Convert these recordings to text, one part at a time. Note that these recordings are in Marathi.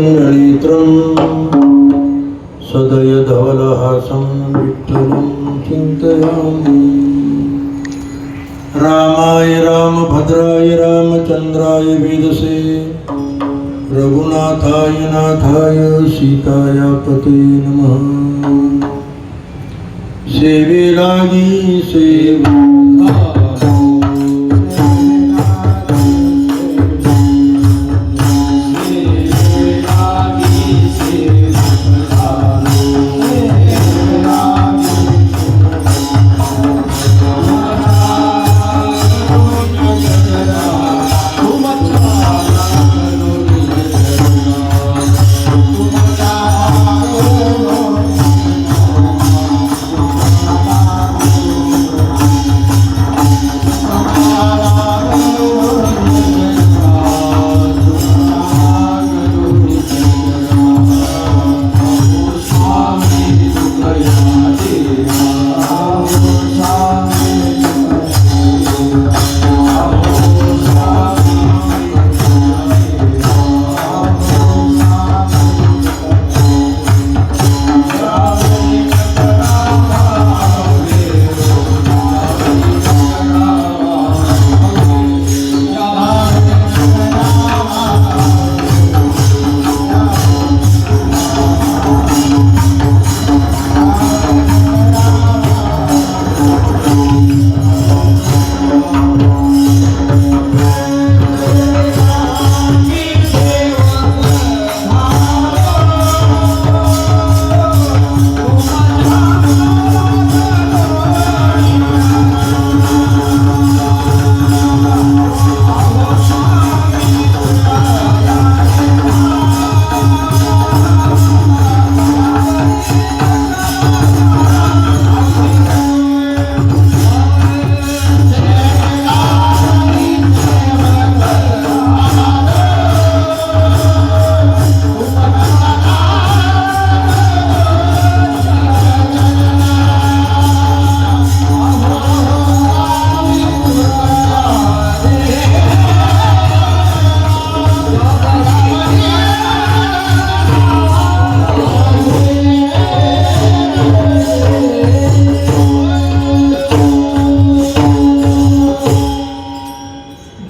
नेत्रं सदयधवलहासं विठ्ठलं चिन्तयामि। रामाय रामभद्राय रामचन्द्राय वेदसे रघुनाथाय नाथाय सीताय पते नमः। सेवे लागी सेवा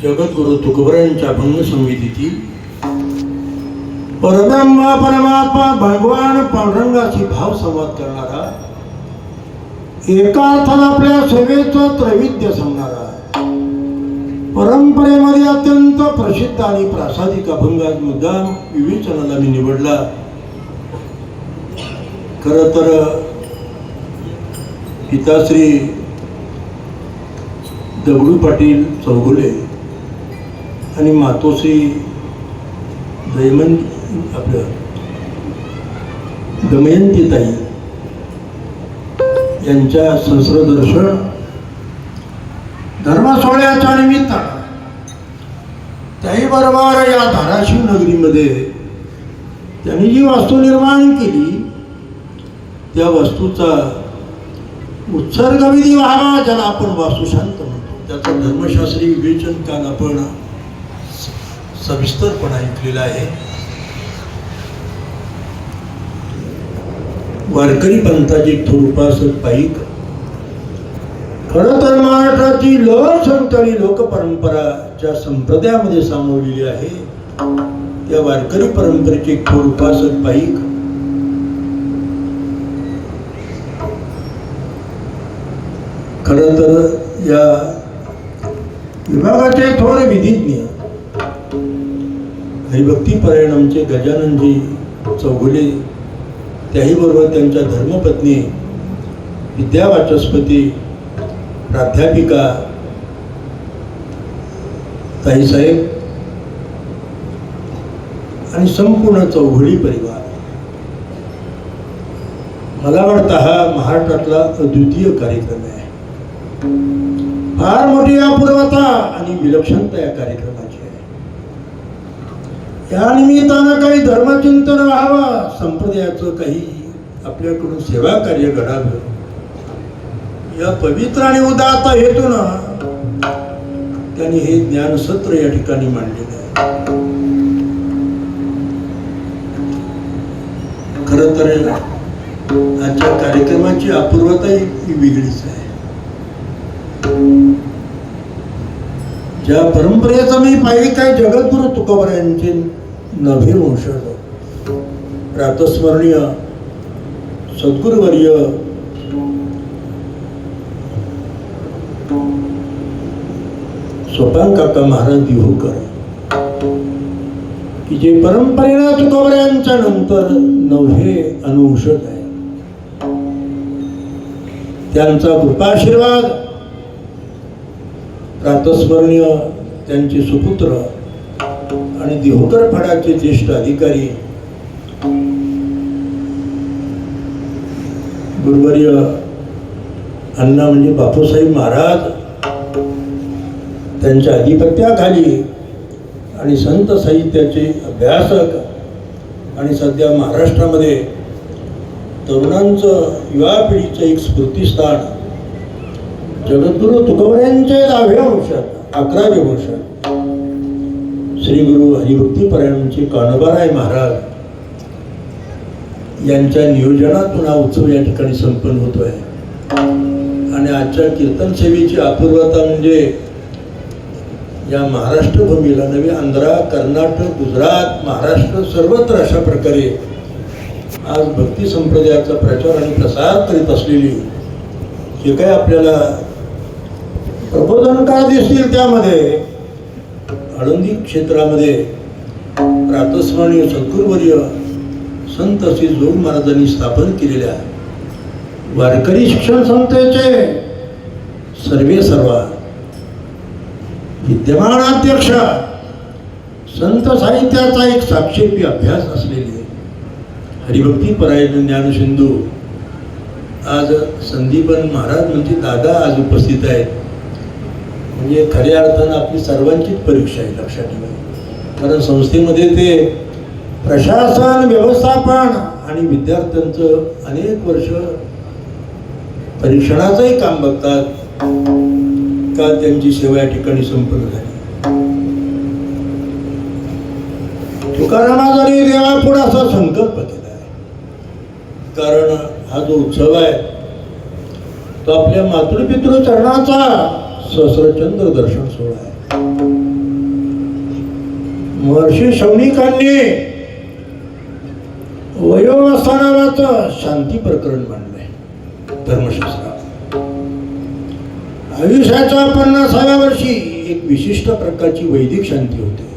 जगद्गुरु तुकोबरायांच्या अभंग संवेदीतील परब्रह्म परमात्मा भगवान पांडुरंगाची भाव संवाद करणारा, एका अर्थाला आपल्या सेवेचं त्रैविध्य सांगणारा, परंपरेमध्ये अत्यंत प्रसिद्ध आणि प्रासादिक अभंग मुद्दाम विवेचनाला मी निवडला। खरं तर पिताश्री दगडू पाटील चौगुले आणि मातोश्री दमयंतीताई यांच्या सहस्रदर्शन धर्मसोहळ्याच्या निमित्तानं त्याही बरोबर या धाराशिव नगरीमध्ये त्यांनी जी वास्तू निर्माण केली त्या वास्तूचा उत्सर्गविधी व्हावा, ज्याला आपण वास्तुशांत म्हणतो, त्याचं धर्मशास्त्री विवेचन काल आपण सविस्तरपणे ऐकलेला आहे। वारकरी पंथाची थोर उपासक पाईक, खरं तर महाराष्ट्राची लोकसंत आणि लोकपरंपरा ज्या संप्रदायामध्ये सामावलेली आहे त्या वारकरी परंपरेचे थोर उपासक पाईक खरं तर या विभागाचे थोर विधिज्ञ हरिभक्तीपरायणमचे गजाननजी चौगुले, त्याही बरोबर त्यांच्या धर्मपत्नी विद्यावाचस्पती प्राध्यापिका ताईसाहेब आणि संपूर्ण चौघडी परिवार, मला वाटतं हा महाराष्ट्रातला अद्वितीय कार्यक्रम आहे। फार मोठी अपूर्वता आणि विलक्षणता या कार्यक्रमाची आहे। या निमित्तानं काही धर्मचिंतन व्हावं, संप्रदायाचं काही आपल्याकडून सेवा कार्य घडावं, या पवित्र आणि उदात्त हेतूनं त्यांनी हे ज्ञानसत्र या ठिकाणी मांडलेलं आहे। खरं तर आजच्या कार्यक्रमाची अपूर्वता ही वेगळीच आहे. ज्या परंपरेचा मी पाहिजे काय जगद्गुरु तुकोबा यांचे नवे वंशज प्रातस्मरणीय सद्गुरुवर्य सोपान काका महाराज दिहोकर की जे परंपरेनं तुकोबा यांच्या नंतर नवहे अनुवंशज आहे, त्यांचा कृपाशीर्वाद प्रातस्मरणीय त्यांचे सुपुत्र आणि दिहोकर फडाचे ज्येष्ठ अधिकारी गुरुवर्य अण्णा म्हणजे बापूसाहेब महाराज त्यांच्या अधिपत्याखाली आणि संत साहित्याचे अभ्यासक आणि सध्या महाराष्ट्रामध्ये तरुणांचं युवा पिढीचं एक स्फूर्तिस्थान जगद्गुरु तुकोबा यांचे 10व्या वंशात 11वे वंशात श्री गुरु हरिभक्तीपरायणचे कान्होबाराय महाराज यांच्या नियोजनातून हा उत्सव या ठिकाणी संपन्न होतोय. आणि आजच्या कीर्तन सेवेची अपूर्वता म्हणजे या महाराष्ट्र भूमीला नवी आंध्रा, कर्नाटक, गुजरात, महाराष्ट्र सर्वत्र अशा प्रकारे आज भक्ती संप्रदायाचा प्रचार आणि प्रसार करीत असलेली जे काही आपल्याला प्रबोधनकार दिसतील त्यामध्ये आळंदी क्षेत्रामध्ये प्रातस्मरणीय सद्गुरुवर्य संत श्री जोग महाराजांनी स्थापन केलेल्या वारकरी शिक्षण संस्थेचे सर्वे सर्वा विद्यमान अध्यक्ष संत साहित्याचा एक साक्षेपी अभ्यास असलेले हरिभक्तीपरायण ज्ञानसिंधू आज संदीपन महाराज म्हणजे दादा आज उपस्थित आहेत. म्हणजे खऱ्या अर्थानं आपली सर्वांचीच परीक्षा आहे, लक्षात ठेवा. कारण संस्थेमध्ये ते प्रशासन, व्यवस्थापन आणि विद्यार्थ्यांचं अनेक वर्ष परीक्षणाचंही काम बघतात का त्यांची सेवा या ठिकाणी संपन्न झाली. तुकारामांनी देवापुढे असा संकल्प केला आहे, कारण हा जो उत्सव आहे तो आपल्या मातृपितृ चरणाचा सहस्रचंद्र दर्शन सोहळा आहे. महर्षी शौनिकांनी वयोवस्था नावाचं शांती प्रकरण मांडलंय धर्मशास्त्रात. आयुष्याच्या 50व्या वर्षी एक विशिष्ट प्रकारची वैदिक शांती होते,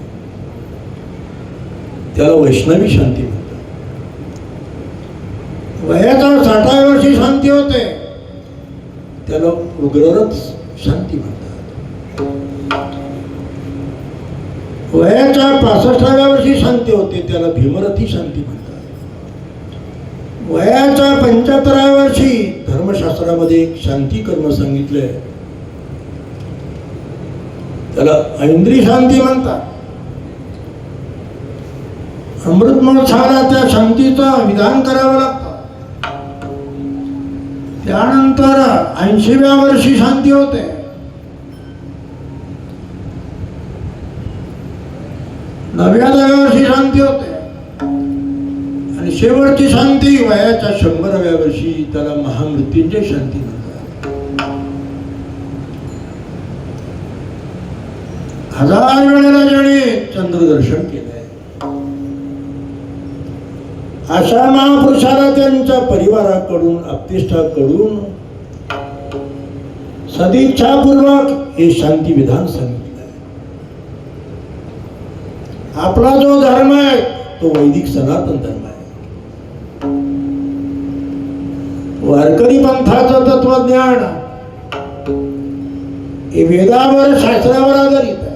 त्याला वैष्णवी शांती म्हणतात. वयाच्या 60व्या वर्षी शांती होते, त्याला उग्ररथ शांती म्हणतात. वयाच्या 65व्या वर्षी शांती होते, त्याला भीमरथी शांती म्हणतात. वयाच्या 75व्या वर्षी धर्मशास्त्रामध्ये एक शांती कर्म सांगितलंय, त्याला ऐंद्री शांती म्हणतात. अमृतमळ छाला त्या शांतीचं विधान करावं लागतं. त्यानंतर 80व्या वर्षी शांती होते. नव्या वर्षी शांती होते आणि शेवटची शांती वयाच्या 100व्या वर्षी त्याला महामृत्युंजय शांती म्हणतात. 1000 वेळेला ज्याने चंद्रदर्शन केलंय अशा महापुरुषाला त्यांच्या परिवाराकडून आपतिष्ठाकडून सदिच्छापूर्वक हे शांती विधान सांगितलं. आपला जो धर्म आहे तो वैदिक सनातन धर्म आहे. वारकरी पंथाचं तत्वज्ञान हे वेदावर, शास्त्रावर आधारित आहे.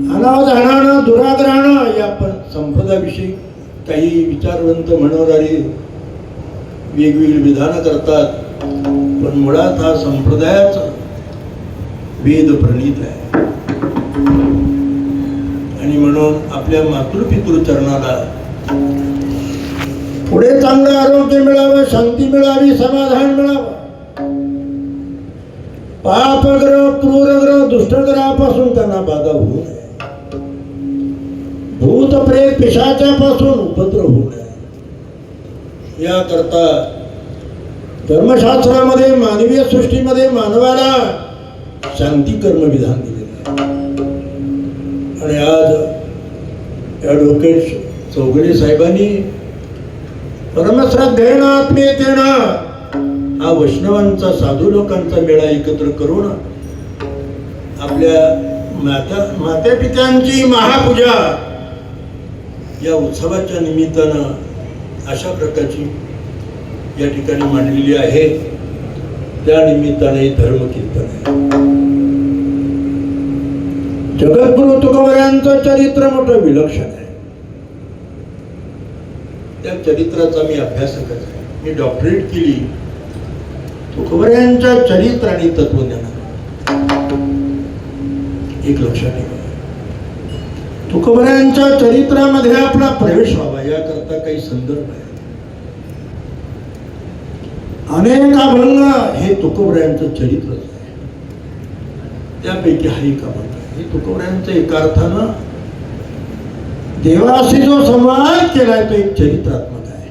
अनावधानानं, दुराग्रहानं या संप्रदायाविषयी काही विचारवंत म्हणणारे वेगवेगळी विधानं करतात, पण मुळात हा संप्रदायाचा वेद प्रणीत आहे. आणि म्हणून आपल्या मातृपितृ चरणाला पुढे चांगलं आरोग्य मिळावं, शांती मिळावी, समाधान मिळावं. पापग्रह, क्रूरग्रह, दुष्टग्रहापासून त्यांना बाधा होऊ नये. भूत प्रेत पिशाच्यापासून उपद्रव होऊ नये. याकरता धर्मशास्त्रामध्ये मानवीय सृष्टीमध्ये मानवाला शांती कर्म विधान दिलेलं आहे. आणि आज ॲडव्होकेट चौगुले साहेबांनी परमश्रद्धेनं आत्मीयतेनं हा वैष्णवांचा साधू लोकांचा मेळा एकत्र करून आपल्या माता पित्यांची महापूजा या उत्सवाच्या निमित्तानं अशा प्रकारची या ठिकाणी मांडलेली आहे. त्या निमित्ताने धर्मकीर्तन आहे. जगद्गुरु तुकोबऱ्यांचं चरित्र मोठं विलक्षण आहे. त्या चरित्राचा मी अभ्यासकच आहे. मी डॉक्टरेट केली तुकोबऱ्यांच्या चरित्र आणि तत्वज्ञानात. एक लक्षात ठेवा, तुकोबऱ्यांच्या चरित्रामध्ये आपला प्रवेश व्हावा याकरता काही संदर्भ आहे. अनेक अभंग हे तुकोबऱ्यांचं चरित्रच आहे. त्यापैकी हा एक अभंग आहे. हे तुकोबऱ्यांचं एका अर्थानं देवाशी जो संवाद केलाय तो एक चरित्रात्मक आहे.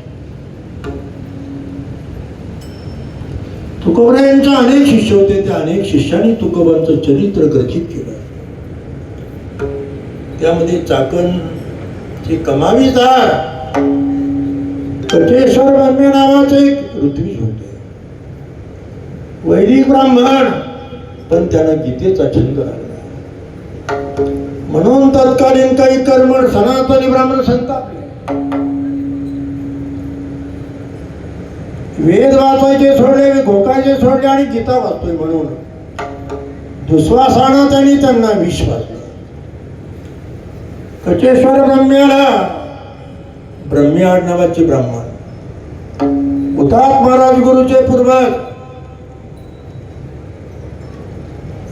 तुकोबऱ्यांचे अनेक शिष्य होते. त्या अनेक शिष्यांनी तुकोबांचं चरित्र ग्रथित केलं. त्यामध्ये चाकणचे कमावीदार कटेश्वर ब्रह्मे नावाचे एक ऋत्विज होते. वैदिक ब्राह्मण, पण त्यांना गीतेचा छंद लागला. म्हणून तत्कालीन काही कर्मठ सनातनी ब्राह्मण संतापले. वेद वाचायचे सोडले, घोकायचे सोडले आणि गीता वाचतोय म्हणून दुस्वासानं त्यांनी त्यांना विष वाचलं. कचेश्वर ब्रह्म्याला ब्रह्म्याड नावाचे ब्राह्मण हुतात्मा राजगुरूचे पूर्वज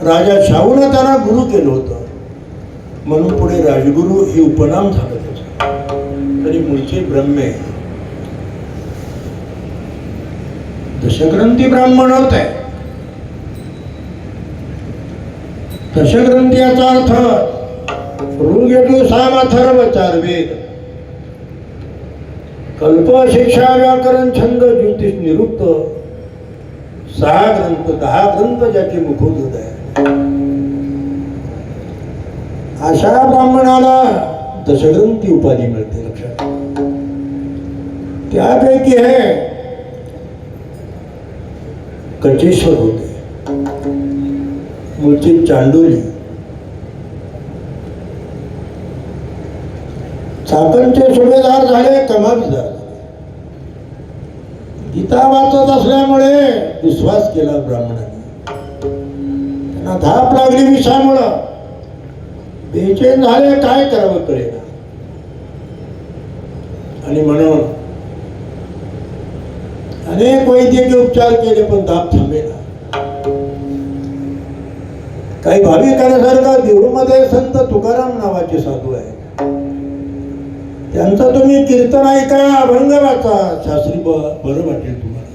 राजा शाहूने त्यांना गुरु केलं होतं. म्हणून पुढे राजगुरु हे उपनाम झालं त्याचं. तरी मूळचे ब्रह्मे दशग्रंथी ब्राह्मण होते. दशग्रंथी याचा अर्थ ऋग यजु साम अथर्व 4 वेद, कल्प शिक्षा व्याकरण छंद ज्योतिष निरुक्त 6 ग्रंथ 10 ग्रंथ ज्याचे मुखोद्गत आहे. अशा ब्राह्मणाला दशग्रंथी उपाधी मिळते. लक्षात, त्यापैकी हे कचेश्वर होते. मूळचे चांडोली. चाकणचे सुभेदार झाले, कमावीदार झाले. गीता वाचत असल्यामुळे विश्वास केला ब्राह्मणांनी. त्यांना धाप लागली विषामुळं. बेचैन झाले, काय करावं कळेना. आणि म्हणून अनेक वैद्यकीय उपचार केले पण धाप थांबेना. काही भाविकांसारखं देऊळमध्ये संत तुकाराम नावाचे साधू आहे. त्यांचं तुम्ही कीर्तन ऐका, अभंग वाचा, शास्त्री बरं वाटेल तुम्हाला.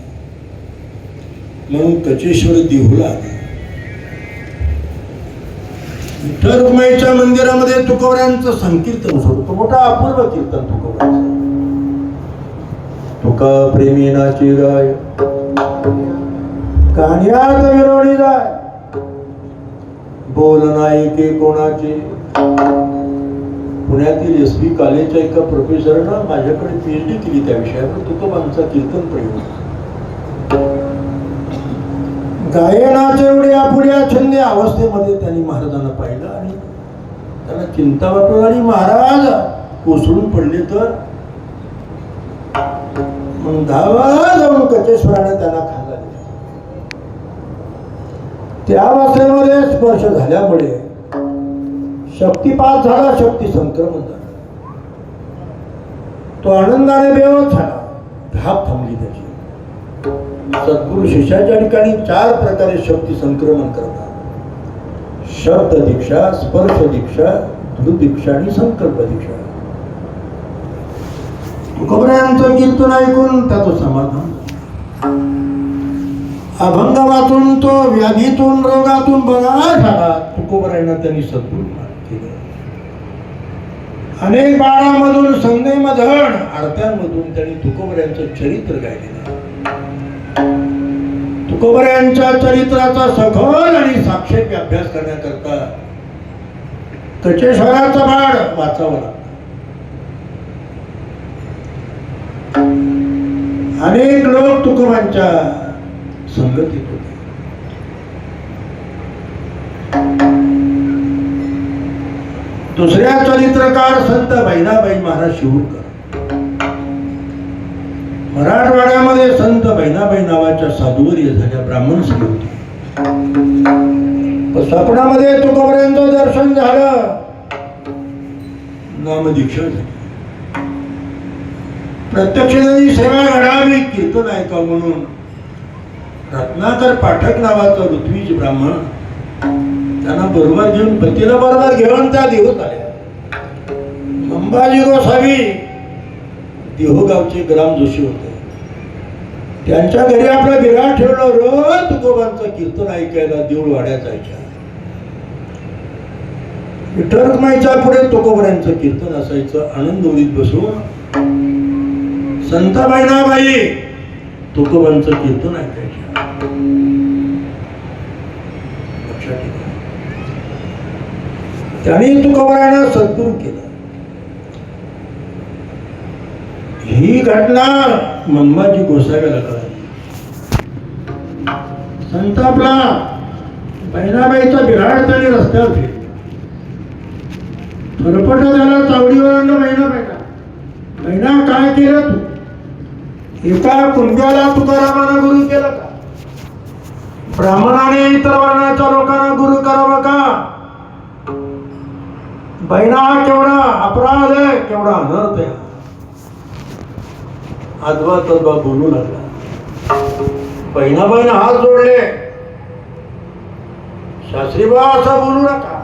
म्हणून कचेश्वर देऊळला आले. विठ्ठल रुक्माईच्या मंदिरामध्ये तुकोबऱ्यांचं संकीर्तन होतं. मोठा अपूर्व कीर्तन तुकोबऱ्यांचं. तुका प्रेमी नाची गाय, कान्यात विरोणी जाय, बोल नाही के कोणाचे. पुण्यातील एस बी कॉलेजच्या एका प्रोफेसरनं माझ्याकडे PhD केली त्या विषयावर. तुकोबांचा कीर्तन प्रयोग. गायनाचे एवढे अपुऱ्या छंदी अवस्थेमध्ये त्यांनी महाराजांना पाहिलं आणि त्यांना चिंता वाटून आणि महाराज कोसळून पडले. तर मग धावा जाऊन कचेश्वराने त्यांना खांदा दिला. त्या अवस्थेमध्ये स्पर्श झाल्यामुळे शक्तिपात झाला, शक्ती संक्रमण झालं. तो आनंदाने बेहोश झाला. धाप थांबली त्याची. सद्गुरु शिष्याच्या ठिकाणी 4 प्रकारे शक्ती संक्रमण करतात. शब्द दीक्षा, स्पर्श दीक्षा, धृ दीक्षा आणि संकल्प दीक्षा. तुकोबऱ्यांचं कीर्तन ऐकून त्याचं समाधान. अभंग वाचून तो व्याधीतून रोगातून बरा झाला. तुकोबऱ्यांना त्यांनी सद्गुरु केलं. अनेक बाळामधून संदेमधन आरत्यांमधून त्यांनी तुकोबऱ्यांचं चरित्र गायलेलं आहे. तुकोबऱ्यांच्या चरित्राचा सखोल आणि साक्षेपी अभ्यास करण्याकरता कचेश्वराचं बाळ वाचावं लागतं. अनेक लोक तुकोबांच्या संगतीत होते. दुसऱ्या चरित्रकार संत बहिणाबाई महाराज शिवूरकर. मराठवाड्यामध्ये संत बहिणाबाई नावाच्या साधुवर्य झाल्या ब्राह्मण स्त्री होती. स्वप्नामध्ये तुकोबऱ्यांचं दर्शन झालं, नामदीक्षा झाली. प्रत्यक्ष त्यांनी सेवा घडावी, कीर्तन ऐकावं म्हणून रत्नाकर पाठक नावाचा ऋत्विज ब्राह्मण त्यांना बरोबर घेऊन, पतीला बरोबर घेऊन त्या देहूत आल्या. अंबाजी गोसावी देहूगावचे ग्राम जोशी होते. त्यांच्या घरी आपलं बिराड ठेवलं. रोज तुकोबांचं कीर्तन ऐकायला देऊळ वाड्यात जायच्या. विठ्ठल रखुमाईच्या पुढे तुकोबऱ्यांचं कीर्तन असायचं. आनंद उडीत बसून संत बहिणाबाई तुकोबांचं कीर्तन ऐकायच्या. लक्षात ठेवा, त्यांनी तुकोबऱ्यांना सद्गुरू केलं. ही घटना मंबाजी गोसाव्याला कळली. संतापला. बहिणाबाईचा बिराड त्यांनी रस्त्यावर फेकला. फरफट झाला. चावडीवर आणलं बहिणाबाईला. बहिणा, काय केलं तू? एका कुंड्याला तुकारामानं गुरु केलं का? ब्राह्मणाने इतर वर्णाच्या लोकांना गुरु करावं का? बहिणा, हा केवढा अपराध आहे, केवढा अनर्थ आहे. आजवा तद्वा बोलू लागला. बहिणाबाईने हात जोडले. शास्त्रीबा, असं बोलू नका.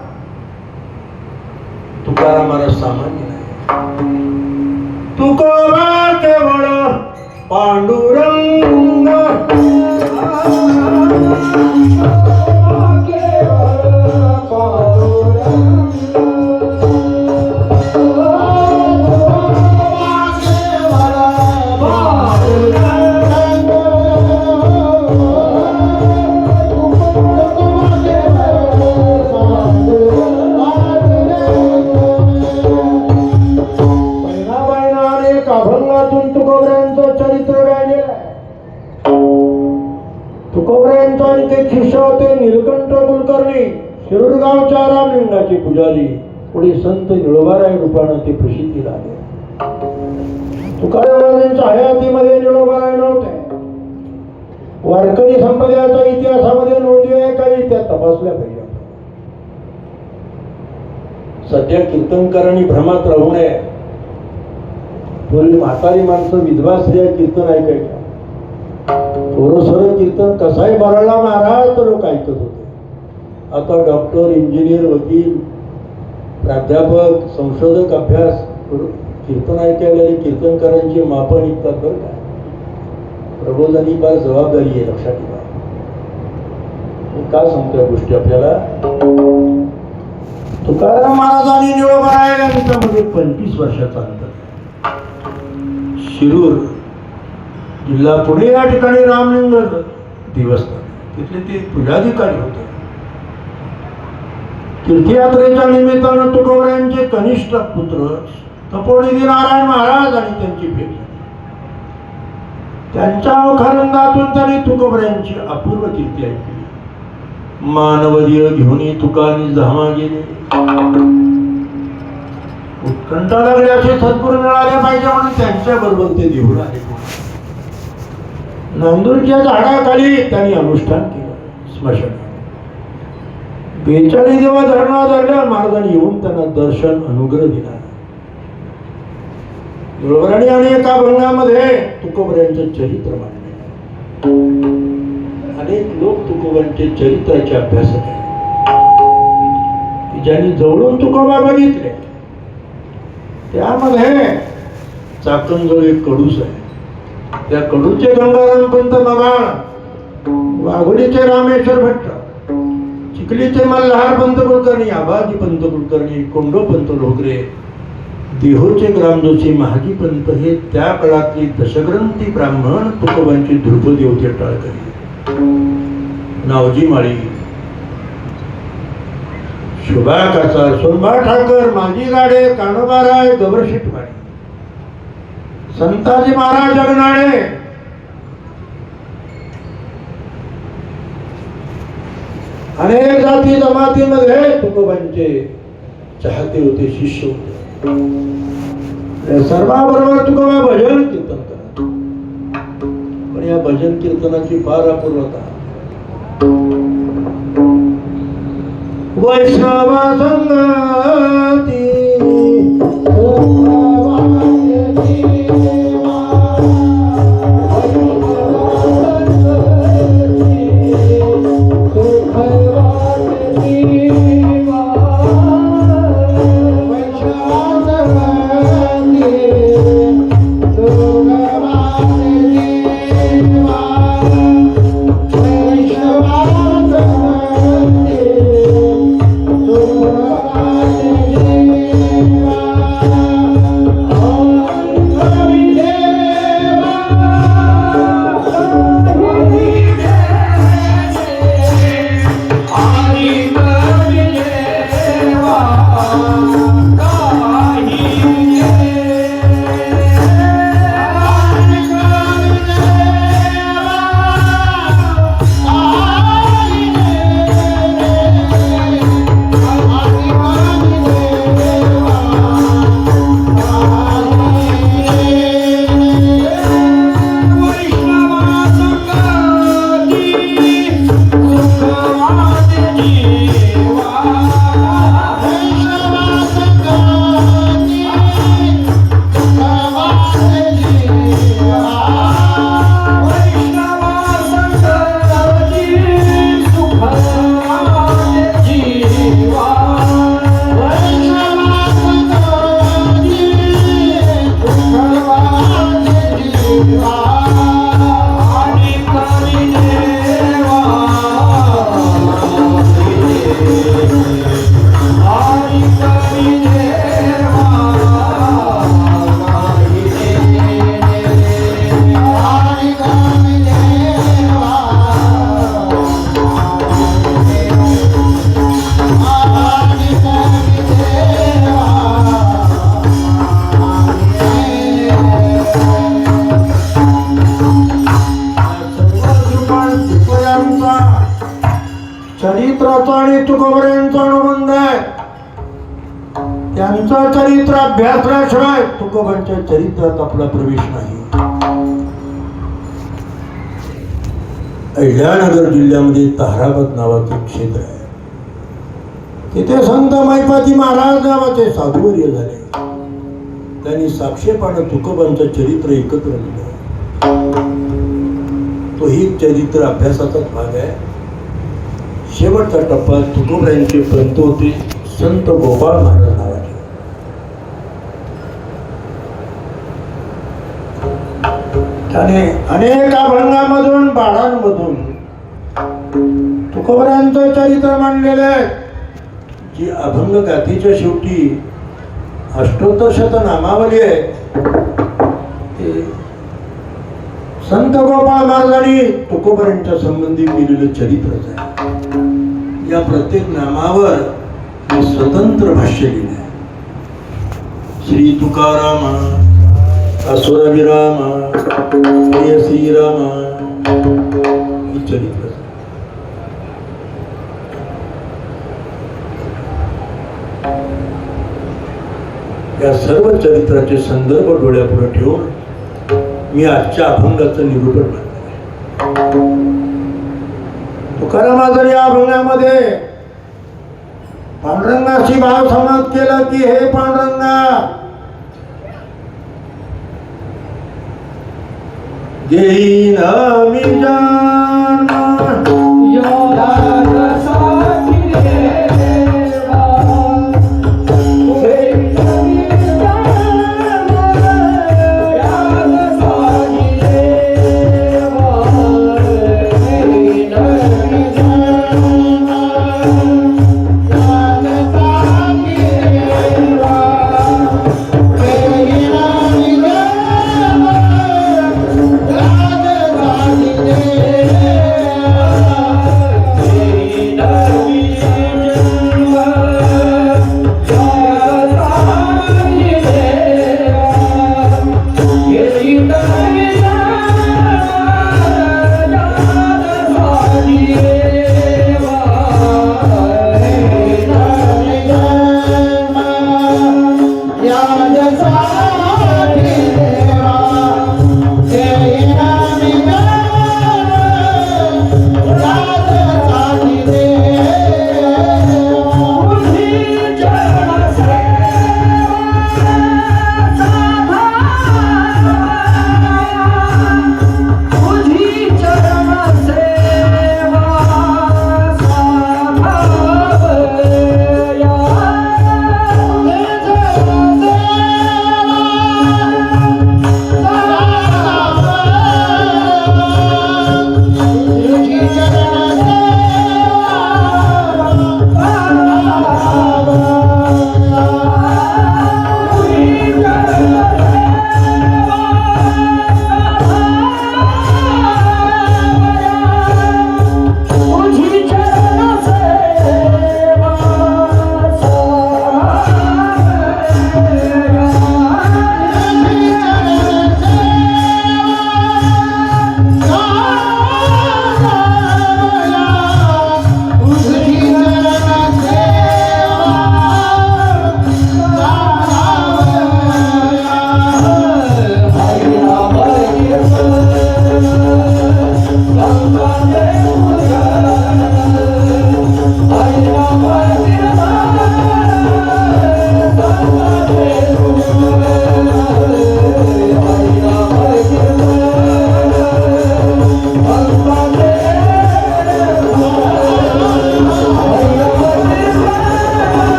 तुकाराम महाराज सामान्य नाही. तुकोबा केवळ पांडुरंग, तुकोबऱ्यांचा एक शिष्य होते नीलकंठ कुलकर्णी, शिरूरगावच्या रामलिंगाचे पुजारी. पुढे संत निळोबाराय रूपाने ते प्रसिद्धीला आले. तुकारामांच्या हयातीमध्ये निळोबाराय नव्हते. वारकरी संप्रदायाच्या इतिहासामध्ये नोंदी आहे, काही त्या तपासल्या पाहिजे. सध्या कीर्तनकारांनी भ्रमात राहू नये. पूर्वी म्हातारी माणसं, विधवा स्त्रिया कीर्तन ऐकायच्या. थोडंसं कीर्तन कसाही बराला महाराज तर लोक ऐकत होते. आता डॉक्टर, इंजिनियर, वकील, प्राध्यापक, संशोधक अभ्यास कीर्तन ऐकायला कीर्तनकारांची मापं निघतात. बरं काय, प्रबोधनी फार जबाबदारी आहे. लक्षात ठेवा. मी काय सांगतोय गोष्टी आपल्याला. तुकाराम महाराज आणि निळोबाराय यांच्यामध्ये 25 वर्षाचा अंतर. शिरूर जिल्हा पुणे या ठिकाणी रामलिंग देवस्थान, तिथले ते पूजाधिकारी होते. तीर्थयात्रेच्या निमित्तानं तुकोबऱ्यांचे कनिष्ठ पुत्र तपोनिधी नारायण महाराज आणि त्यांची भेट झाली. त्यांच्या अवखानंदातून त्यांनी तुकोबऱ्यांची अपूर्व कीर्ती ऐकली. मानवदीय घेऊन तुकानी धामा गेले. उत्कंठा लागल्याचे सद्गुरू मिळाले पाहिजे म्हणून त्यांच्या बरोबर ते देऊळ आले. नांदूरच्या झाडाखाली त्यांनी अनुष्ठान केलं. स्मशान 42 दिवस धरणा धरल्या. महाराजांनी येऊन त्यांना दर्शन, अनुग्रह दिला. निळोबाराणी आणि एका अभंगामध्ये तुकोबऱ्यांचं चरित्र मांडले. अनेक लोक तुकोबांचे चरित्राचे अभ्यासक आहेत, ज्यांनी जवळून तुकोबा बघितले. त्यामध्ये चाकणजवळ एक कडूस आहे. त्या कडूचे गंगाराम पंत मगाळ, वाघोलीचे रामेश्वर भट्ट, चिखलीचे मल्हार पंत कुलकर्णी, आबाजी पंत कुलकर्णी, कोंडो पंत लोगरे, देहोचे ग्रामदोषी महाजी पंत हे त्या काळातले दशग्रंथी ब्राह्मण तुकोबांची ध्रुपदी होते टाळकरी, नावजी माळी, शुभा कासार, सोनबा ठाकर, माझी गाडे, कानोबाराय, गबरशेठ माळी, संताजी महाराज जगनाळे, अनेक जाती जमातीमध्ये तुकोबांचे चाहते होते, शिष्य होते. सर्वांबरोबर तुकोबा भजन कीर्तन करत, पण या भजन कीर्तनाची फार अपूर्वता. वैष्णव संगती चरित्राचा आणि तुकोबऱ्यांचा अनुबंध आहे. त्यांचा चरित्र अभ्यासल्याशिवाय तुकोबांच्या चरित्रात आपला प्रवेश नाही. अहिल्यानगर जिल्ह्यामध्ये ताहराबाद नावाचे क्षेत्र आहे. तिथे संत महिपाती महाराज नावाचे साधुवर्य झाले. त्यांनी साक्षेपानं तुकोबांचं चरित्र एकत्र लिहिलं. तो ही चरित्र अभ्यासाचाच भाग आहे. शेवटचा टप्पा तुकोबांचे पंत होते संत गोपाळ महाराज नावाचे. त्याने अनेक अभंगामधून बाळांमधून तुकोबांचं चरित्र मांडलेलं आहे. जी अभंग गाथेच्या शेवटी अष्टोत्तर शतनामावली आहे ते संत गोपाळ महाराजांनी तुकोबांच्या संबंधी केलेलं चरित्रच आहे. या प्रत्येक नामावर मी स्वतंत्र भाष्य लिहिले आहे. श्री तुकारामा, असुरविरामा, जय श्रीरामा ही चरित्र. या सर्व चरित्राचे संदर्भ डोळ्यापुढे ठेवून मी आजच्या अभंगाचं निरूपण करतो. तुकारामाने या अभंगामध्ये पांडुरंगाशी भाव समाज केला की हे पांडुरंगा, देईन मी जाना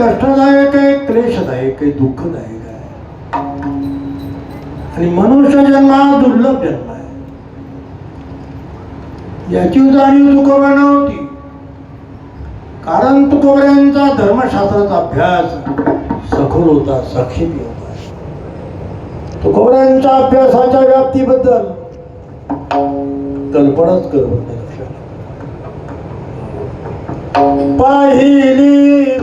कष्टदायक आहे, क्लेशदायक आहे, दुःखदायक आहे. आणि मनुष्य जन्म हा दुर्लभ जन्म आहे. याची जाणीव तुकोबांना होती. कारण तुकोबऱ्यांचा धर्मशास्त्राचा अभ्यास सखोल होता, साक्षेपी होता. तुकोबऱ्यांच्या अभ्यासाच्या व्याप्तीबद्दल कल्पनाच करत नाही. पाहिली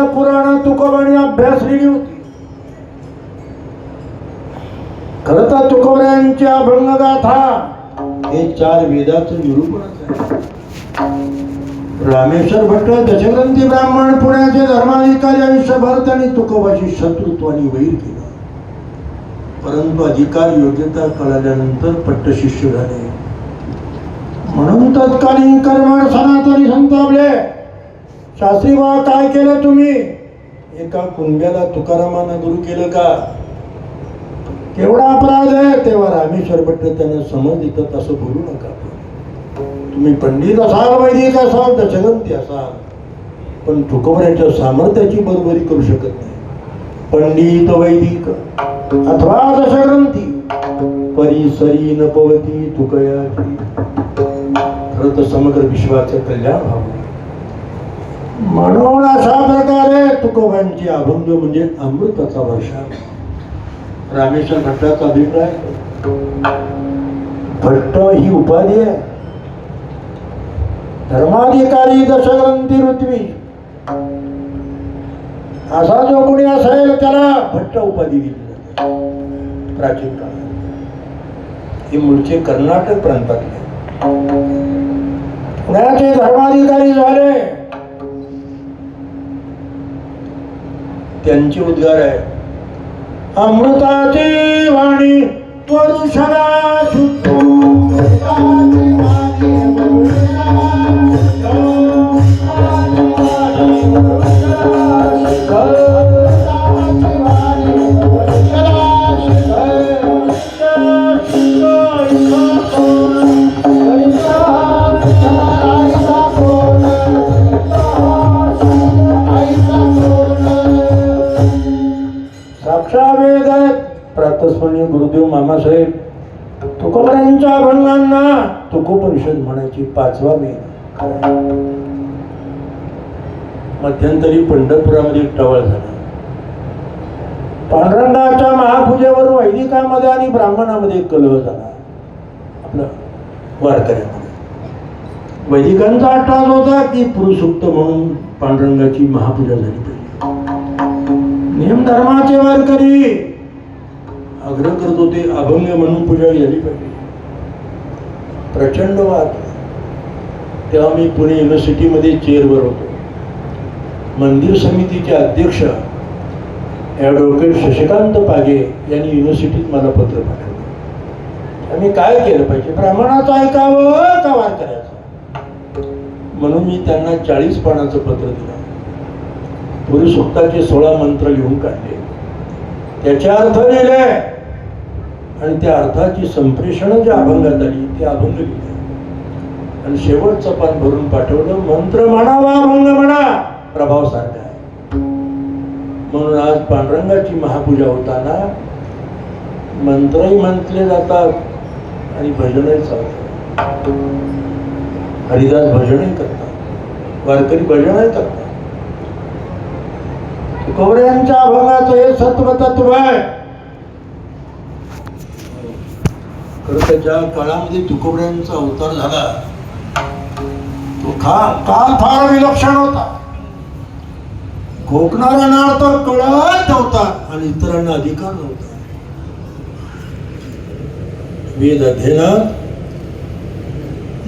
पुराणे तुकोबांनी अभ्यासलेली होती. खरं तर तुकोबऱ्यांची अभंगगाथा हे 4 वेदाचं निरूपणच आहे. रामेश्वर भट्ट दशग्रंथी ब्राह्मण, पुण्याचे धर्माधिकारी. आयुष्यभर त्यांनी तुकोबाशी शत्रुत्वाने वैर केला. परंतु अधिकार योग्यता कळाल्यानंतर पट्टशिष्य झाले. म्हणून तत्कालीन कर्मण सनातनी संतापले. शास्त्री बा, काय केलं तुम्ही? एका कुंब्याला तुकारामानं गुरु केलं का? केवढा अपराध आहे. तेव्हा रामेश्वर भट्ट त्यांना समज देतात, असं बोलू नका. तुम्ही पंडित असाल, वैदिक असाल, दशग्रंथी असाल, पण तुकोबऱ्यांच्या सामर्थ्याची बरोबरी करू शकत नाही. पंडित वैदिक अथवा दशग्रंथी परिसरी न पवती तुकयाची. खरं तर समग्र विश्वाचं कल्याण व्हावं म्हणून अशा प्रकारे तुकोबांची अभंग म्हणजे अमृताचा वर्षा. रामेश्वर भट्टाचा अभिप्राय, भट्ट ही उपाधी आहे. धर्माधिकारी दशग्रंथी ऋत्वी असा जो कोणी असेल त्याला भट्ट उपाधी दिली जाते. प्राचीन काळात हे मूळचे कर्नाटक प्रांतातले पुण्याचे धर्माधिकारी झाले. त्यांचे उद्गार आहे, अमृताची वाणी वरुषरा शुद्धो. प्रातस्मरणीय गुरुदेव मामासाहेब तुकोबऱ्यांच्या अभंगांना तुकोपनिषद म्हणायची 5वा वेद. मध्यंतरी पंढरपुरामध्ये टवाळ झाला. पांडुरंगाच्या महापूजेवर वैदिकांमध्ये आणि ब्राह्मणामध्ये कलह झाला. आपलं वारकऱ्यांमध्ये वैदिकांचा अट्टास होता की पुरुषोक्त म्हणून पांडुरंगाची महापूजा झाली पाहिजे. नियम धर्माचे वारकरी आग्रह करत होते अभंग म्हणून पूजा झाली पाहिजे. प्रचंड वाद. तेव्हा मी पुणे युनिव्हर्सिटीमध्ये चेअरवर होतो. मंदिर समितीचे अध्यक्ष ॲडव्होकेट शशिकांत पागे यांनी युनिव्हर्सिटीत मला पत्र पाठवलं. आम्ही काय केलं पाहिजे? ब्राह्मणाचं ऐकावं का वारकऱ्याचं? म्हणून मी त्यांना 40 पानाचं पत्र दिलं. पुरुषोक्ताचे 16 मंत्र लिहून काढले, त्याचे अर्थ लिहिले आणि त्या अर्थाची संप्रेषण ज्या अभंगात आली ते अभंग लिहिले आणि शेवटचं पान भरून पाठवलं. मंत्र म्हणावा, अभंग म्हणा, प्रभाव सारखा आहे. म्हणून आज पांडुरंगाची महापूजा होताना मंत्रही म्हटले जातात आणि भजनही चालतात. हरिदास भजनही करतात, वारकरी भजनही करतात. तुकोबऱ्यांच्या अभंगाचं हे सत्व तत्व आहे. खरं तर ज्या काळामध्ये तुकोबऱ्यांचा अवतार झाला तो काळ फार विलक्षण होता. घोकणारा नाळ तर कळत नव्हता आणि इतरांना अधिकार नव्हता. वेद अध्ययनात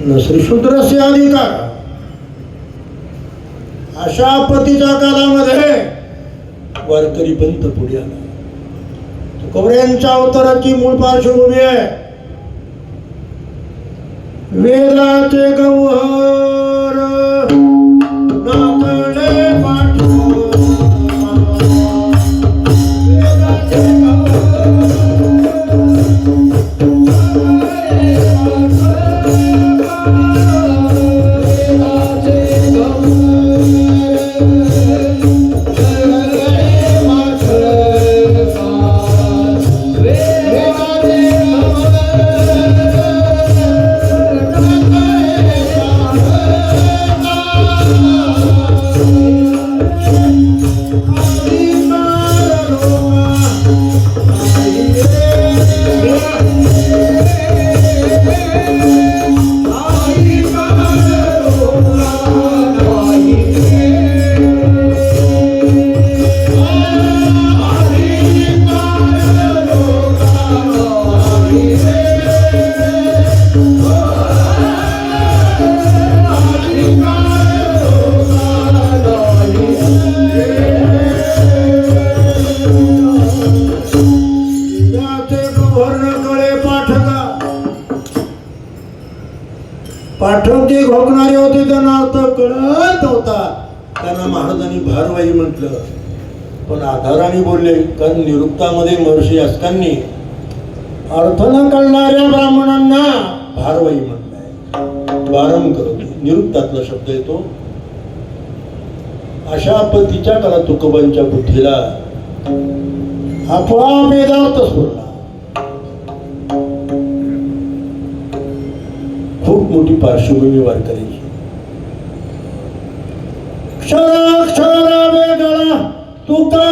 न श्रीशूद्रस्य अधिकार अशा पतीच्या काळामध्ये वारकरी पंत पुढे आला. तुकोबऱ्यांच्या अवताराची मूळ पार्श्वभूमी आहे वेदाचे गौहर नातळे पाठव वेदाचे पाठक जे घोकणारे होते त्यांना अर्थ कळत होता. त्यांना महाराजांनी भारवाई म्हटलं, पण आधाराने बोलले. कारण निरुक्तामध्ये महर्षी यास्कांनी अर्थ न कळणाऱ्या ब्राह्मणांना भारवाई म्हटलंय. द्वारम करते निरुक्तातला शब्द येतो. अशा पतीच्या काळात तुकोबांच्या बुद्धीला आपोआप वेदार्थ सोडला. खूप मोठी पार्श्वभूमी वारकऱ्याची. क्षर वेगळा तुका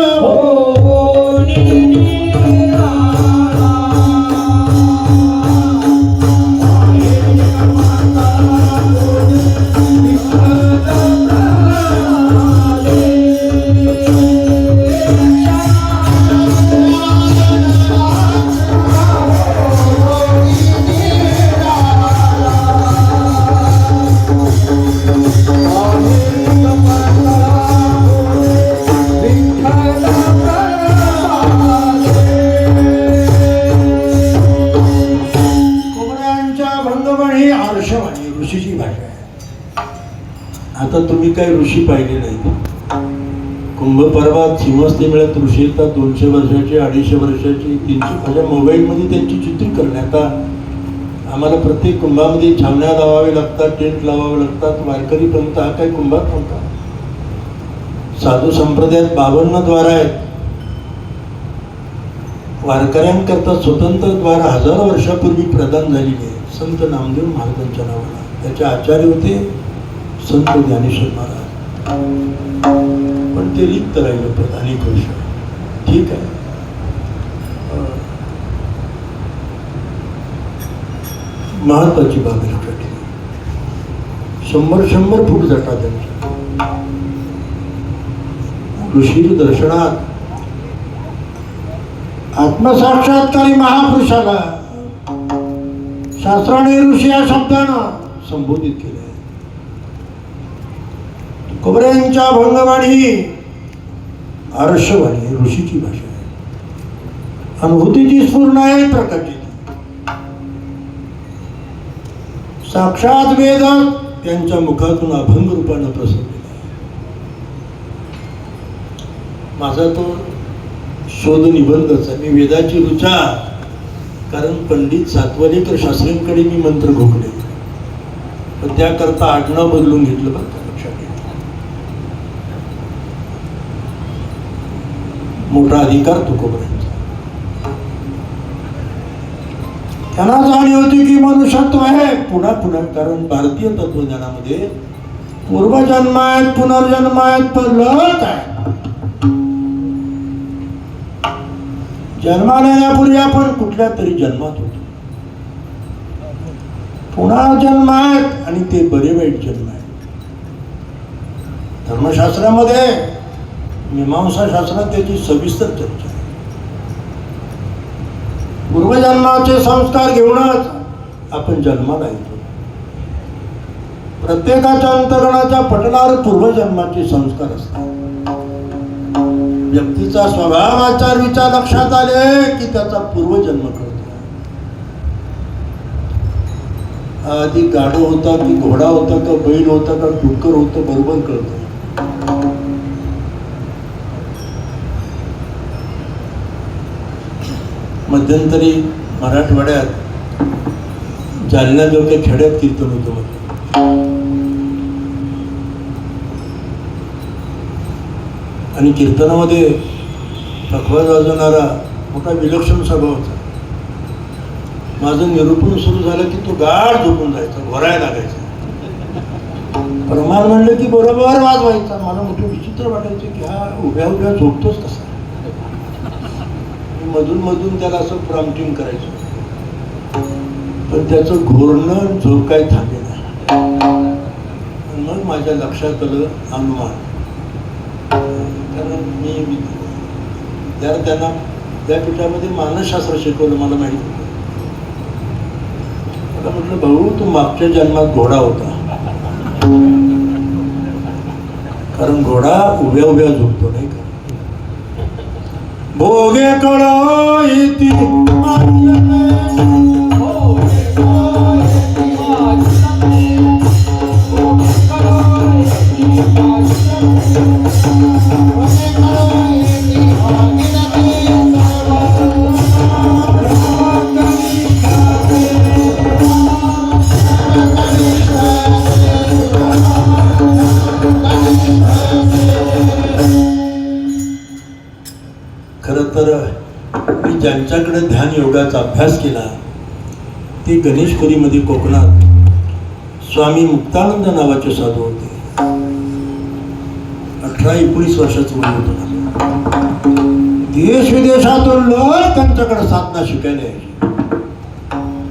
ऋषीची भाषा आहे. आता तुम्ही काही ऋषी पाहिले नाही. कुंभपर्वात सिंहस्थ मिळत ऋषी येतात 200 वर्षाची 250 वर्षाची 300. माझ्या मोबाईलमध्ये त्यांची चित्रीकरण. आता आम्हाला प्रत्येक कुंभामध्ये छावण्या लावावे लागतात, टेंट लावावे लागतात. वारकरी पंत हा काही कुंभात नव्हता. साधू संप्रदायात 52 द्वार आहेत. वारकऱ्यांकरता स्वतंत्र द्वार 1000 वर्षापूर्वी प्रदान झालेली आहे. संत नामदेव महाराजांच्या नावाला. त्याचे आचार्य होते संत ज्ञानेश्वर महाराज. पण ते रिक्त राहिलं प्रधानी गोष्ट. ठीक आहे, महत्वाची बाब लक्षात ठेवा. 100 फूट जटा त्यांच्या. ऋषी दर्शनात आत्मसाक्षात्कारी महापुरुषाला शास्त्राने ऋषी या शब्दानं संबोधित केले. तुकोबऱ्यांच्या भंगवाणी ही आरस्यवाणी ऋषीची भाषा आहे. अनुभूतीची स्फूर्ण आहे प्रकारची. साक्षात वेद त्यांच्या मुखातून अभंग रूपानं प्रसरलेला आहे. माझा तो शोध निबंधच आहे. मी वेदाची ऋचा. कारण पंडित सातवलेकर शास्त्रींकडे मी मंत्र घोकले, पण त्याकरता आडनाव बदलून घेतलं. बरं का, लक्षात घ्या. मोठा अधिकार तुकोबऱ्यांचा. त्यांना जाणीव होती की मनुष्यत्व आहे पुन्हा पुन्हा. कारण भारतीय तत्वज्ञानामध्ये पूर्वजन्म आहेत, पुनर्जन्म आहेत, परलोक आहे. जन्माला येण्यापूर्वी आपण कुठल्या तरी जन्मात होतो. पुन्हा जन्म आहेत आणि ते बरे वाईट जन्म आहेत. धर्मशास्त्रामध्ये, मीमांसा शास्त्रात त्याची सविस्तर चर्चा आहे. पूर्वजन्माचे संस्कार घेऊनच आपण जन्माला येतो. प्रत्येकाच्या अंतःकरणाच्या पटलावर पूर्वजन्माचे संस्कार असतात. व्यक्तीचा स्वभाव, आचार, विचार लक्षात आले की त्याचा पूर्वजन्म कळतो. आधी गाढव होता की घोडा होता का बैल होता का डुक्कर होतं बरोबर कळतं. मध्यंतरी मराठवाड्यात जालन्याजवळच्या खेड्यात कीर्तन होतं. आणि कीर्तनामध्ये पखवाज वाजवणारा मोठा विलक्षण स्वभाव होता. माझं निरूपण सुरू झालं की तो गाढ झोपून जायचा, घोरायला लागायचा. प्रमाण म्हणलं की बरोबर वाजवायचा. मला मोठं विचित्र वाटायचं की हा उभ्या उभ्या झोपतोच कसा. मधून मधून त्याला असं प्रॉम्प्टिंग करायचं, पण त्याचं घोरणं झोप काही थांबेना. मग माझ्या लक्षात आलं अनुमान. कारण मी विद्यार्थ्यांना विद्यापीठामध्ये मानसशास्त्र शिकवलं, मला माहिती. मला म्हटलं भाऊ तू मागच्या जन्मात घोडा होता. कारण घोडा उभ्या उभ्या झोपतो नाही का. भोगे कळो इति खरं तर मी ज्यांच्याकडे ध्यान योगाचा अभ्यास केला ते गणेशपुरीमध्ये कोकणात स्वामी मुक्तानंद नावाचे साधू होते. 18-19 वर्षाचं वय होतं. देश विदेशातून लोक त्यांच्याकडे साधना शिकायला यायचे.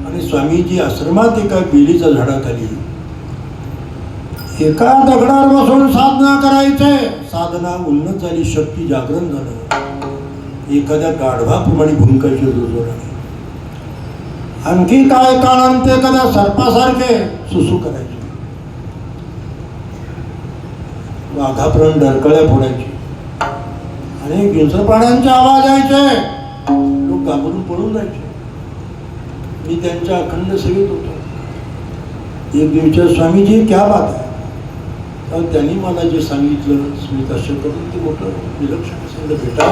आणि स्वामीजी आश्रमात एका बेलीच्या झाडाखाली एका दगडावर बसून साधना करायचे. साधना उन्नत झाली, शक्ती जागरण झालं. एखाद्या गाढवाप्रमाणे भूमिकाचे जोराने. आणखी काय काळात ते एखाद्या सर्पासारखे सुसू करायचे. वाघाप्रमाणे डरकळ्या फोडायचे. आणि हिंस्र प्राण्यांचे आवाज यायचे. लोक घाबरून पळून जायचे. मी त्यांच्या अखंड सेवेत होतो. एक दिवशी स्वामीजी क्या बात आहे. तर त्यांनी मला जे सांगितलं स्मिताशय करून ते मोठं विलक्षण सांगितलं. बेटा,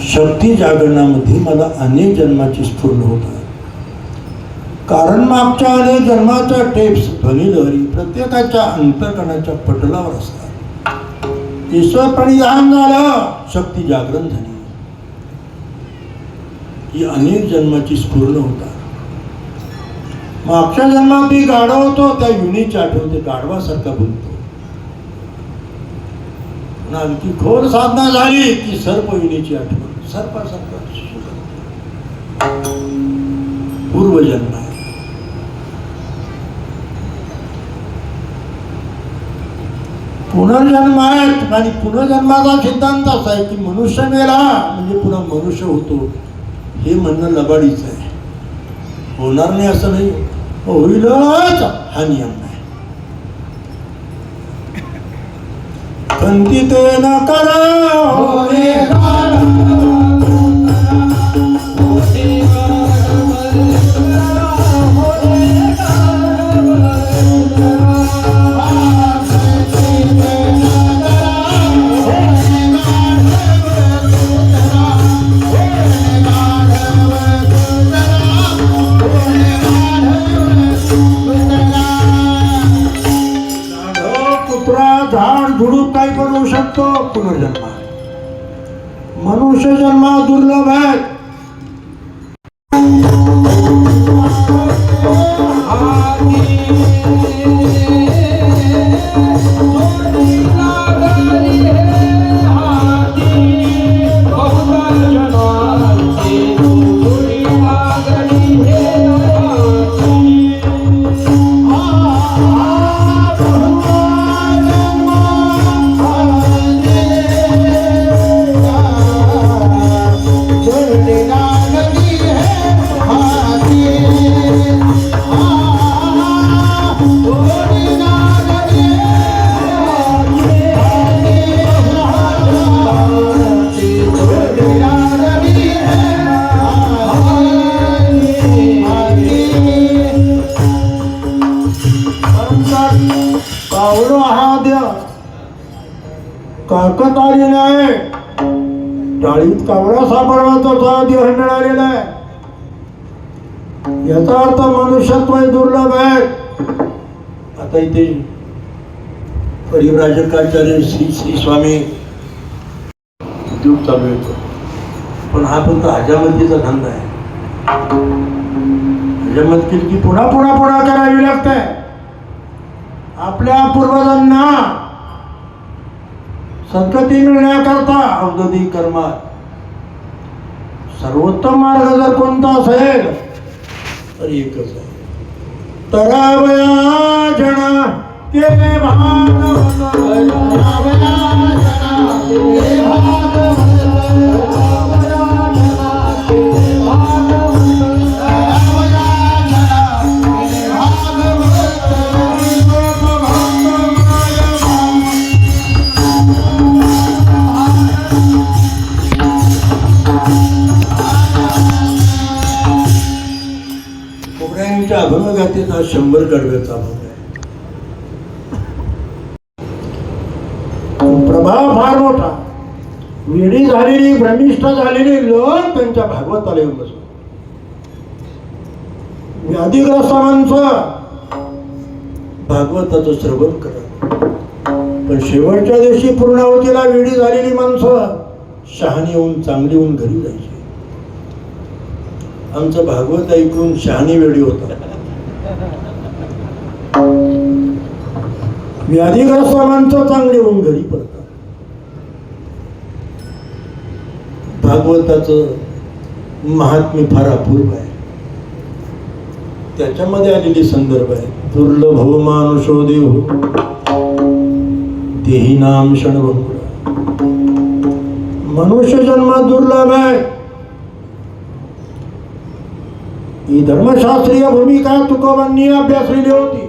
शक्ती जागरणामध्ये मला अनेक जन्माची स्फुरण होत आहे. कारण मागच्या अनेक जन्माच्या टेप्स ध्वनिलहरी प्रत्येकाच्या अंतःकरणाच्या पटलावर असतात. ईश्वर प्रणिधान झालं, शक्ती जागरण झाली. ही अनेक जन्माची स्फुरण होतात. मागच्या जन्मात मी गाढव होतो, त्या युनीची आठवते, गाढवासारखा बोलतो. आणखी घोर साधना झाली की सर्प युनीची आठवण, सर्पासारखा पूर्वजन्म आहे. पुनर्जन्म आहेत. आणि पुनर्जन्माचा सिद्धांत असा आहे की मनुष्य मेला म्हणजे पुन्हा मनुष्य होतो. हे म्हणणं लबाडीच आहे. होणार नाही असं नाही, होईलच हा नियम नाही. कंती ते न करा झुडूप काही पण होऊ शकतो. पुनर्जन्म मनुष्य जन्म दुर्लभ आहे. काकत आली नाही, टाळीत कावळा सापडवा तसा देह मिळालेला आहे. याचा अर्थ मनुष्यत्व दुर्लभ आहे. आता इथे परिव्राजकाचार्य श्री श्री स्वामी उद्योग चालू येतो, पण हा फक्त हजामतीचा धंदा आहे. हजामत केली की पुन्हा पुन्हा पुन्हा करावी लागते. आपल्या पूर्वजांना सद्गती मिळण्याकरता अवधूती कर्मात सर्वोत्तम मार्ग जर कोणता असेल तर एकच आहे. तरावया जना ते भागवत, तरावया जना ते भागवत, तरावया जना ते भागवत, तरावया जना ते भागवत, कोकऱ्यांच्या अभंगगाथेत हा 100 कडव्याचा अभंग आहे. प्रभाव फार मोठा. वेडी झालेली भ्रमिष्ठ झालेली लोक त्यांच्या भागवताला येऊन बसले. व्याधिग्रस्त माणसं भागवताचं श्रवण करत, पण शेवटच्या दिवशी पूर्णाहुतीला वेडी झालेली माणसं शहाणी होऊन चांगली होऊन घरी जायची. आमचं भागवत ऐकून शहाणी वेडी होता. व्याधिग्रस्त माणसं चांगली होऊन घरी पडतात. भागवताचं महात्म्य फार अपूर्व आहे. त्याच्यामध्ये आलेले संदर्भ आहे. दुर्लभ मानुषो देव देही नाम क्षणभंगुरा. मनुष्य जन्म दुर्लभ आहे. ही धर्मशास्त्रीय भूमिका तुकोबांनी अभ्यासलेली होती.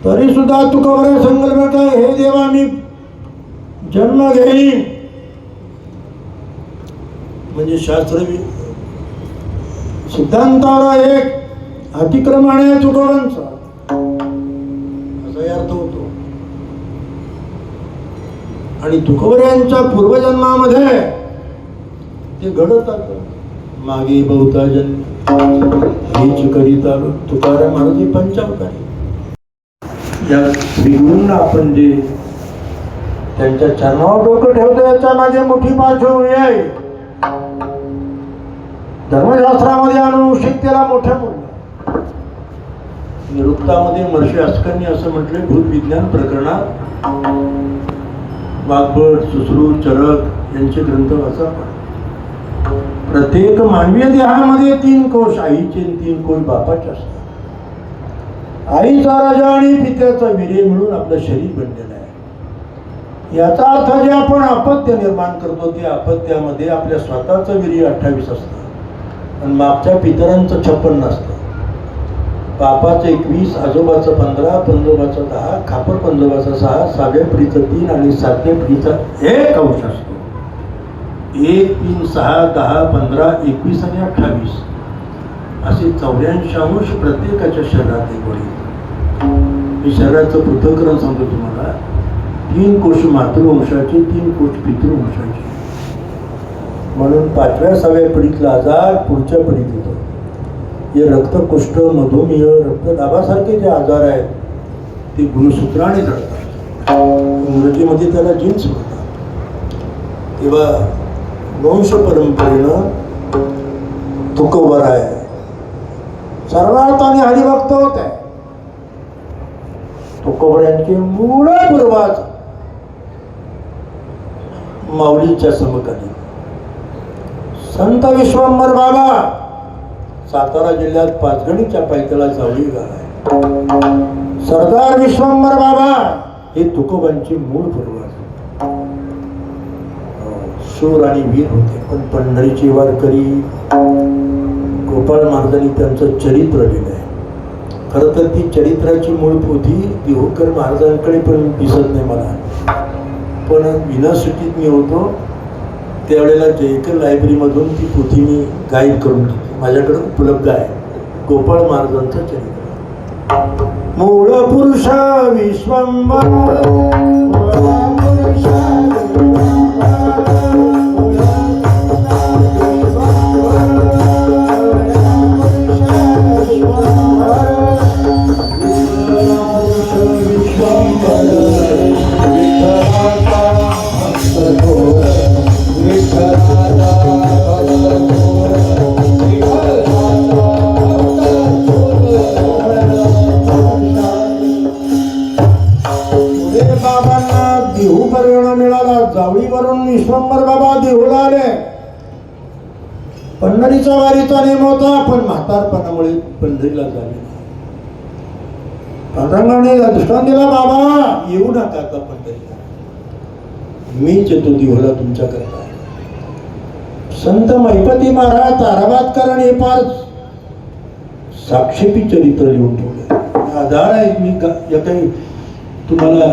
तरी सुद्धा तुकोबरा संकल्प काय, हे देवा मी जन्म घेईन म्हणजे शास्त्र सिद्धांतावर एक अतिक्रमण आहे तुकोबांचा, असा अर्थ होतो. आणि तुकोबऱ्यांच्या पूर्वजन्मामध्ये ते घडत आलं. मागे बहुता जन्म हेच करीत आलो. तुकाराम महाराज पंचावतारी. या श्रीगुरूंना आपण जे त्यांच्या चरणावर डोकं ठेवतो याच्या मागे मोठी पार्श्वभूमी आहे. धर्मशास्त्रामध्ये अनुवंशिकतेला मोठ्या बोलल्या. निरुक्तामध्ये महर्षी अस्करनी असं म्हटलंय, भूतविज्ञान प्रकरणात वाघबट, सुश्रुत, चरक यांचे ग्रंथ वाचा. प्रत्येक मानवीय देहामध्ये 3 कोश आईचे 3 कोश बापाचे असतात. आईचा राजा आणि पित्याचा वीर्य मिळून आपलं शरीर बनलेलं आहे. याचा अर्थ जे आपण अपत्य निर्माण करतो ते अपत्यामध्ये आपल्या स्वतःचं वीर्य 28 असतं आणि मागच्या पितरांचं 56 असतं. बापाचं 21, आजोबाचं 15, पंजोबाचं 10, खापर पंजोबाचा 6, 6व्या पिढीचं 3 आणि 7व्या पिढीचा 1 अंश असतो. 1, 3, 6, 10, 15, 21 आणि 28 असे 84 अंश प्रत्येकाच्या शरीरात एक. मी शरीराचं पृथक्करण सांगतो तुम्हाला. 3 कोश मातृवंशाचे, 3 कोश पितृवंशाचे. म्हणून 5व्या 6व्या पिढीतला आजार पुढच्या पिढीत येतो. हे रक्तकुष्ठ, मधुमेह, रक्तदाबासारखे जे आजार आहेत ते गुणसूत्राने जडतात. इंग्रजीमध्ये त्याला जीन्स म्हणतात. तेव्हा वंश परंपरेनं तुकोबर आहे. सर्वार्थाने हरिभक्त होते. तुकोबऱ्यांचे मूळ पूर्वज माऊलीच्या समकालीन संत विश्वंभर बाबा, सातारा जिल्ह्यात पाचगणीच्या पायथ्याला जावळी गाव आहे. सरदार विश्वंभर बाबा हे तुकोबांचे मूळ पूर्वज. शूर आणि वीर होते, पण पंढरीचे वारकरी गोपाळ महाराजांनी त्यांचं चरित्र लिहिलं आहे. खरं तर ती चरित्राची मूळ पोथी देहूकर महाराजांकडे पण दिसत नाही मला. पण युनिव्हर्सिटीत मी होतो त्यावेळेला जयकर लायब्ररीमधून ती पोथी मी गाईड करून घेतली. माझ्याकडे उपलब्ध आहे गोपाळ महाराजांचं चरित्र. मूळ पुरुष विश्वंभर बाबासाहेब बाबांना देहू परगणा मिळाला. जावळीवरून विश्वंभर बाबा देहूला आले. पंढरीचा वारीचा नेम होता, पण म्हातारपणामुळे पंढरीला झाले. पांडुरंगाने दृष्टांत दिला, बाबा येऊ नका आता पंढरीला, मीच येतो देहूला तुमच्या करता. संत महिपती महाराज ताराबादकरांनी हे फार साक्षेपी चरित्र लिहून ठेवलं. आधार आहे. मी या काही तुम्हाला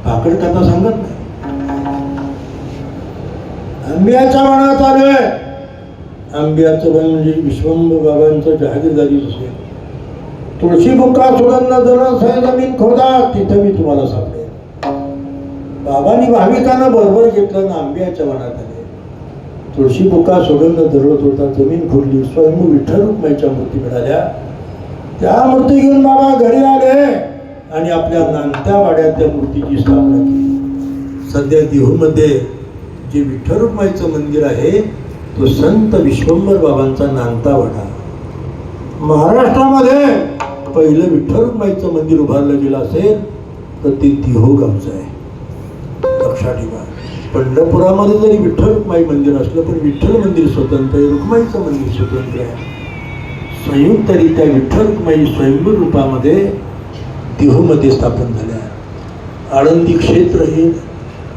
भाकड कथा सांगत नाही. आंब्याच्या वनात आलोय. आंब्याचं वन म्हणजे विश्वंभर बाबांचं जहागीरदारी असेल. तुळशी बुका सुगंध जरस आहे जमीन खोदा, तिथं मी तुम्हाला सापडेल. बाबांनी भाविकांना बरोबर घेतलं ना आंब्याच्या वनात आले. तुळशी बुका सुगंध दरवत होता, जमीन खोदली, स्वयंभू विठ्ठल रुक्माईच्या मूर्ती मिळाल्या. त्या मूर्ती घेऊन बाबा घरी आले आणि आपल्या नांदत्या वाड्यात त्या मूर्तीची स्थापना केली. सध्या देहूमध्ये जे विठ्ठल रुक्माईचं मंदिर आहे तो संत विश्वंभर बाबांचा नांदता वाडा. महाराष्ट्रामध्ये पहिलं विठ्ठल रुक्माईचं मंदिर उभारलं गेलं असेल तर ते देहू गावचं आहे. लक्षात ठेवा. पंढरपुरामध्ये जरी विठ्ठल रुक्माई मंदिर असलं पण विठ्ठल मंदिर स्वतंत्र आहे, रुक्माईचं मंदिर स्वतंत्र आहे. संयुक्तरित्या विठ्ठल रुक्माई स्वयंभू रूपामध्ये देहूमध्ये स्थापन झाल्या. आळंदी क्षेत्र हे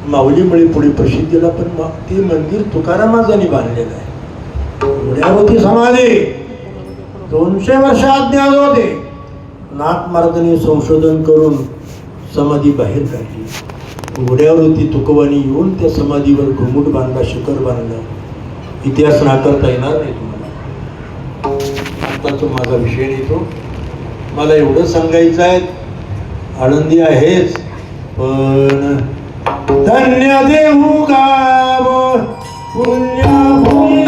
माऊलीमुळे पुढे प्रसिद्धीला, पण ते मंदिर तुकारामाजांनी बांधलेलं आहे. उड्यावती समाधी 200 वर्ष अज्ञात होते. नाथ महाराजांनी संशोधन करून समाधी बाहेर काढली. घोड्यावरती तुकोबांनी येऊन त्या समाधीवर घुमुट बांधला, शिखर बांधलं. इतिहास नाकारता येणार नाही तुम्हाला. आता तो माझा विषय नाही. तो मला एवढं सांगायचं आहे, आळंदी आहेच पण धन्य देहू गाव पुण्यभूमी.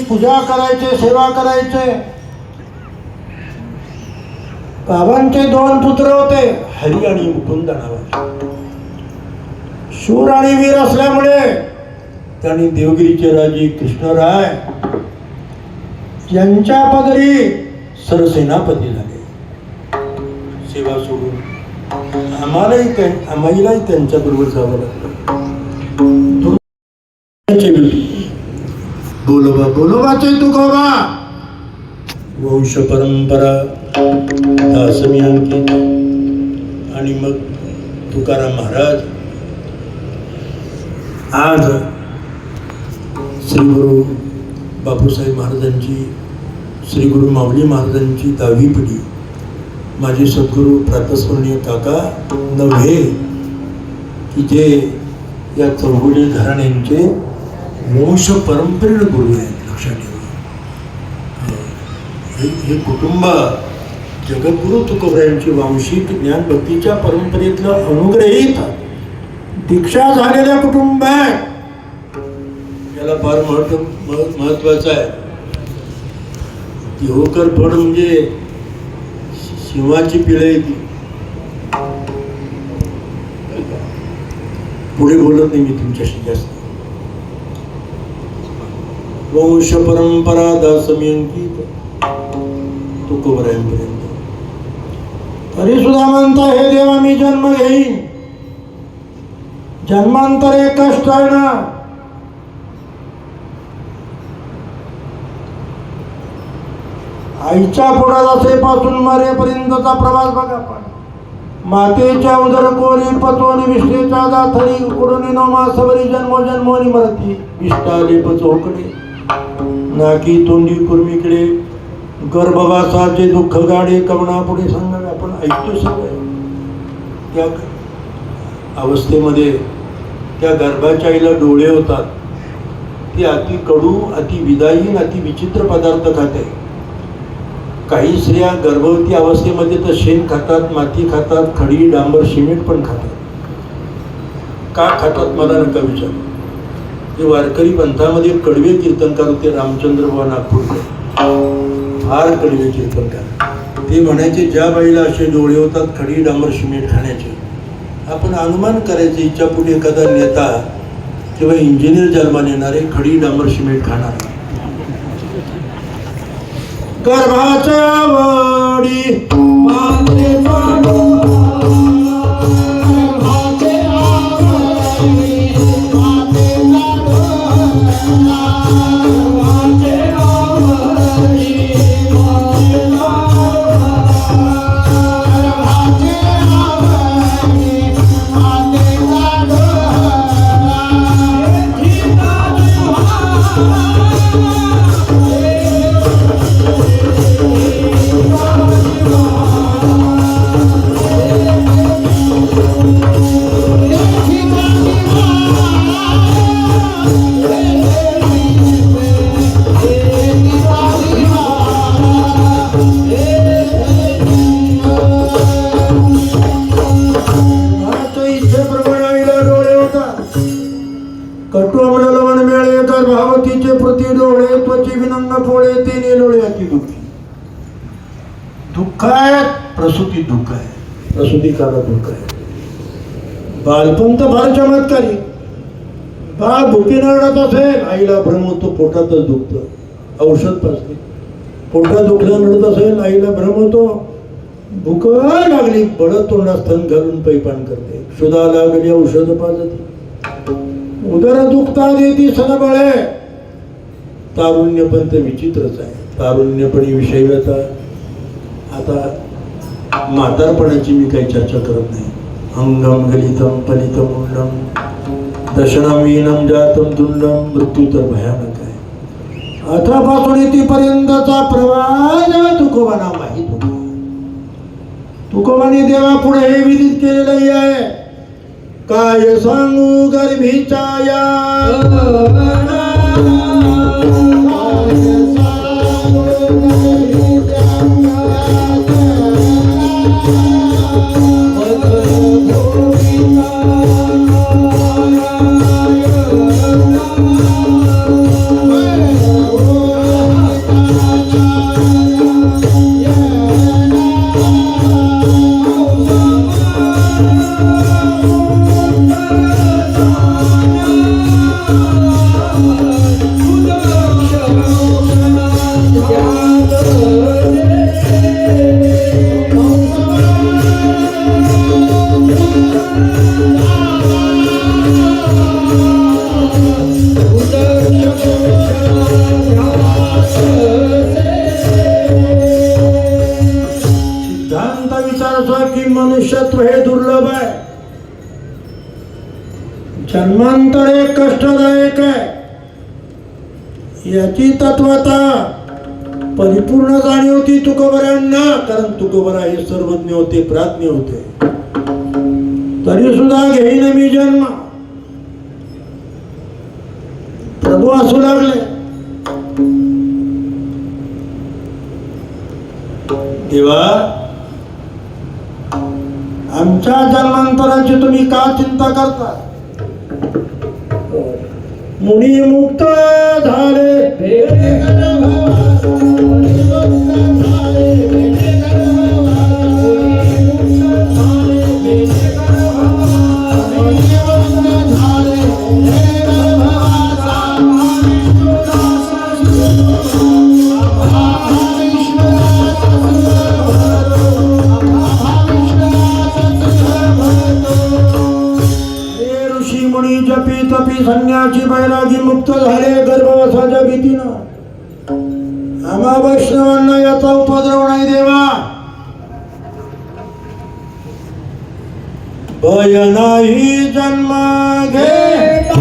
पूजा करायचे, सेवा करायचे. बाबांचे 2 पुत्र होते, हरी आणि मुकुंद नावाचे. शूर आणि वीर असल्यामुळे त्यांनी देवगिरीचे राजे कृष्णराय यांच्या पदरी सरसेनापती झाले. सेवा सोडून आम्हालाही त्यांच्या बरोबर जावं लागलं. बोलोबा बोलोबाचे तुकोबा वंश परंपरा दासमी अंकित. आणि मग तुकाराम महाराज आज श्री गुरु बापूसाहेब महाराजांची, श्री गुरु माऊली महाराजांची 10वी पिढी. माझे सद्गुरू प्रातस्मरणीय काका नव्हे की जे या चौगुले घराण्यांचे वंश परंपरेने गुरु आहेत. लक्षात ठेवा. हे कुटुंब जगद्गुरु तुकोबरायांची वांशिक ज्ञानभक्तीच्या परंपरेतलं अनुग्रहित दीक्षा झालेलं कुटुंब आहे. याला फार महत्वाचं आहे. देहूकर फड म्हणजे सिंहाची पिढी आहे ती. पुढे बोलत नाही मी तुमच्याशी जास्त. वंश परंपरा दासमी अंकित तुकोबरायांपर्यंत. तरी सुद्धा म्हणता हे देवा मी जन्म घेईन, जन्मांतरे कष्ट आहे ना. आईच्या पोटात असेपासून मरेपर्यंतचा प्रवास बघा. पण मातेच्या उदर कोरी पचोन विष्णेच्या दाथडी कुडून मासवरी जन्मोजन्मोनी मरती विष्टाले पचोकडे नाकी तोंडी कुर्मीकडे गर्भवासाचे दुःख गाडे कवणा पुढे सांगावे. आपण ऐकतो सगळं. त्या अवस्थेमध्ये त्या गर्भाच्या आईला डोळे होतात. ती अति कडू, अति विदायी, अति विचित्र पदार्थ खाते. काही स्त्रिया गर्भवती अवस्थेमध्ये तर शेण खातात, माती खातात, खडी डांबर सिमेंट पण खातात. का खातात मला नका विचारू. ते वारकरी पंथामध्ये कडवे कीर्तनकार होते, रामचंद्र बुवा नागपूरचे, फार कडवे कीर्तनकार. ते म्हणायचे ज्या बाईला असे डोळे होतात खडी डांबर सिमेंट खाण्याचे, आपण अनुमान करायचे इच्छापुढे एखादा नेता किंवा इंजिनियर जन्माला येणारे खडी डांबर सिमेंट खाणार. गर्भाच्या वडी गर्भावतीचे प्रति डोळे त्वची विनंग फोळे तेने डोळे अति दुःखी. दुःख आहे, प्रसूती दुःख आहे, प्रसूतीकाला दुःख आहे. बालपण तर फार चमत्कारी. बाळ भुकीनं रडत असेल आईला भ्रम होतो, पोटातच दुखतं, औषध पाजते. पोटात दुखलं रडत असेल आईला भ्रम होतो, भूक लागली बळत तोंडात स्तन घालून पैपान करते, क्षुधा लागली औषध पाजते. उदर दुखता देती सनबळे. तारुण्य पण ते विचित्रच आहे. तारुण्यपणी विषयता. आता म्हातारपणाची मी काही चर्चा करत नाही. अंगम गलितम फलितम मुंडम दशनमीनम जातम तुंडम. मृत्यू तर भयानक आहे. अथापासून इथपर्यंतचा प्रवास तुकोबांना माहीत होता. तुकोबांनी देवा पुढे हे विदित केलेलं आहे. काय सांगू गर्भीच्या या मनुष्यत्व हे दुर्लभ आहे. जन्मांतर हे कष्टदायक आहे. याची तत्वता परिपूर्ण जाणीव होती तुकोबरांना. कारण तुकोबरा हे सर्वज्ञ होते, प्राज्ञ होते. तरी सुद्धा घेईन मी जन्म. प्रभू असू लागले. देवा आमच्या जन्मांतराची तुम्ही का चिंता करता. मुनी मुक्त झाले जपी तपी संन्यासी बैरागी मुक्त झाले गर्भवासाच्या भीतीनं. आम्हा वैष्णवांना याचा उपद्रव नाही देवा. भय नाही जन्म घेता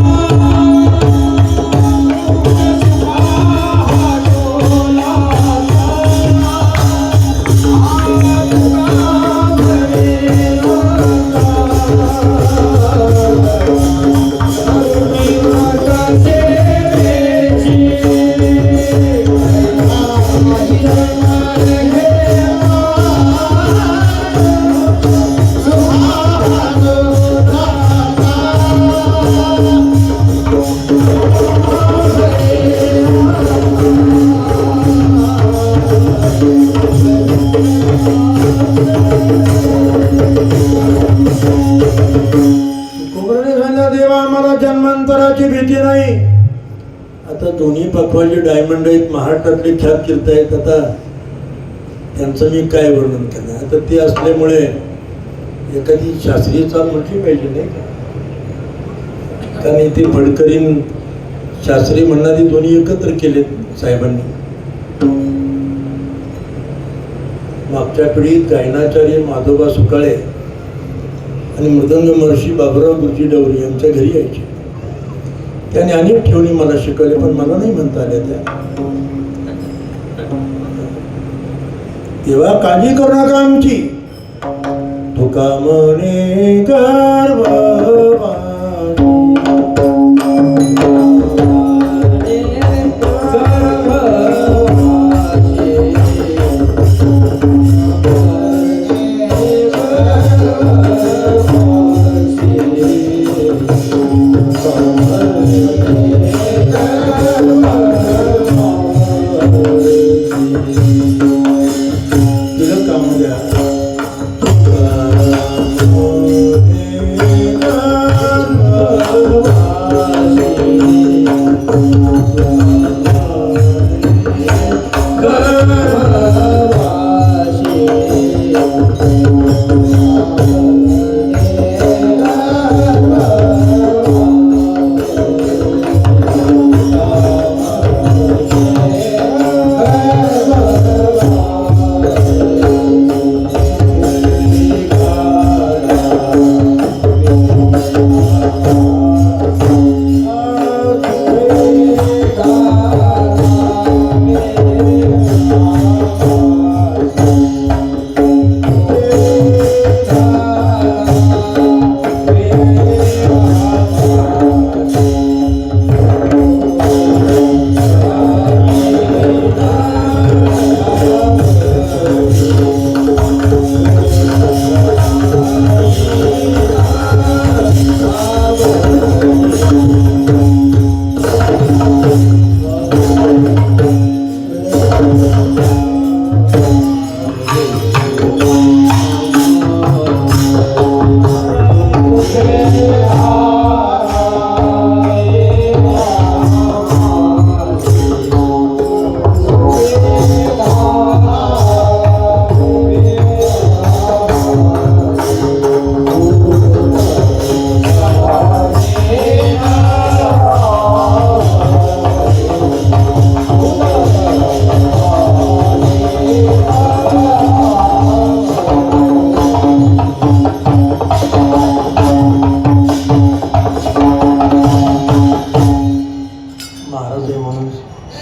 देवा मला जन्मांतराची भीती नाही. आता दोन्ही पखवाजे डायमंड आहेत, महाराष्ट्रातले ख्यात कीर्त आहेत. आता त्यांचं मी काय वर्णन करणार. आता ते असल्यामुळे एखादी शास्त्रीय चाल म्हटली पाहिजे नाही का, कारण इथे फडकरीन शास्त्री म्हणणारी दोन्ही एकत्र केलेत साहेबांनी. मागच्या पिढीत गायनाचार्य माधोबा सुकाळे आणि मृदंग महर्षी बाबुराव गुरुजी डवरे यांच्या घरी यायचे. त्याने अनेक ठेवणी मला शिकवले, पण मला नाही म्हणता आल्या त्या. तेव्हा काळजी करू नका आमची. तुका म्हणे गर्व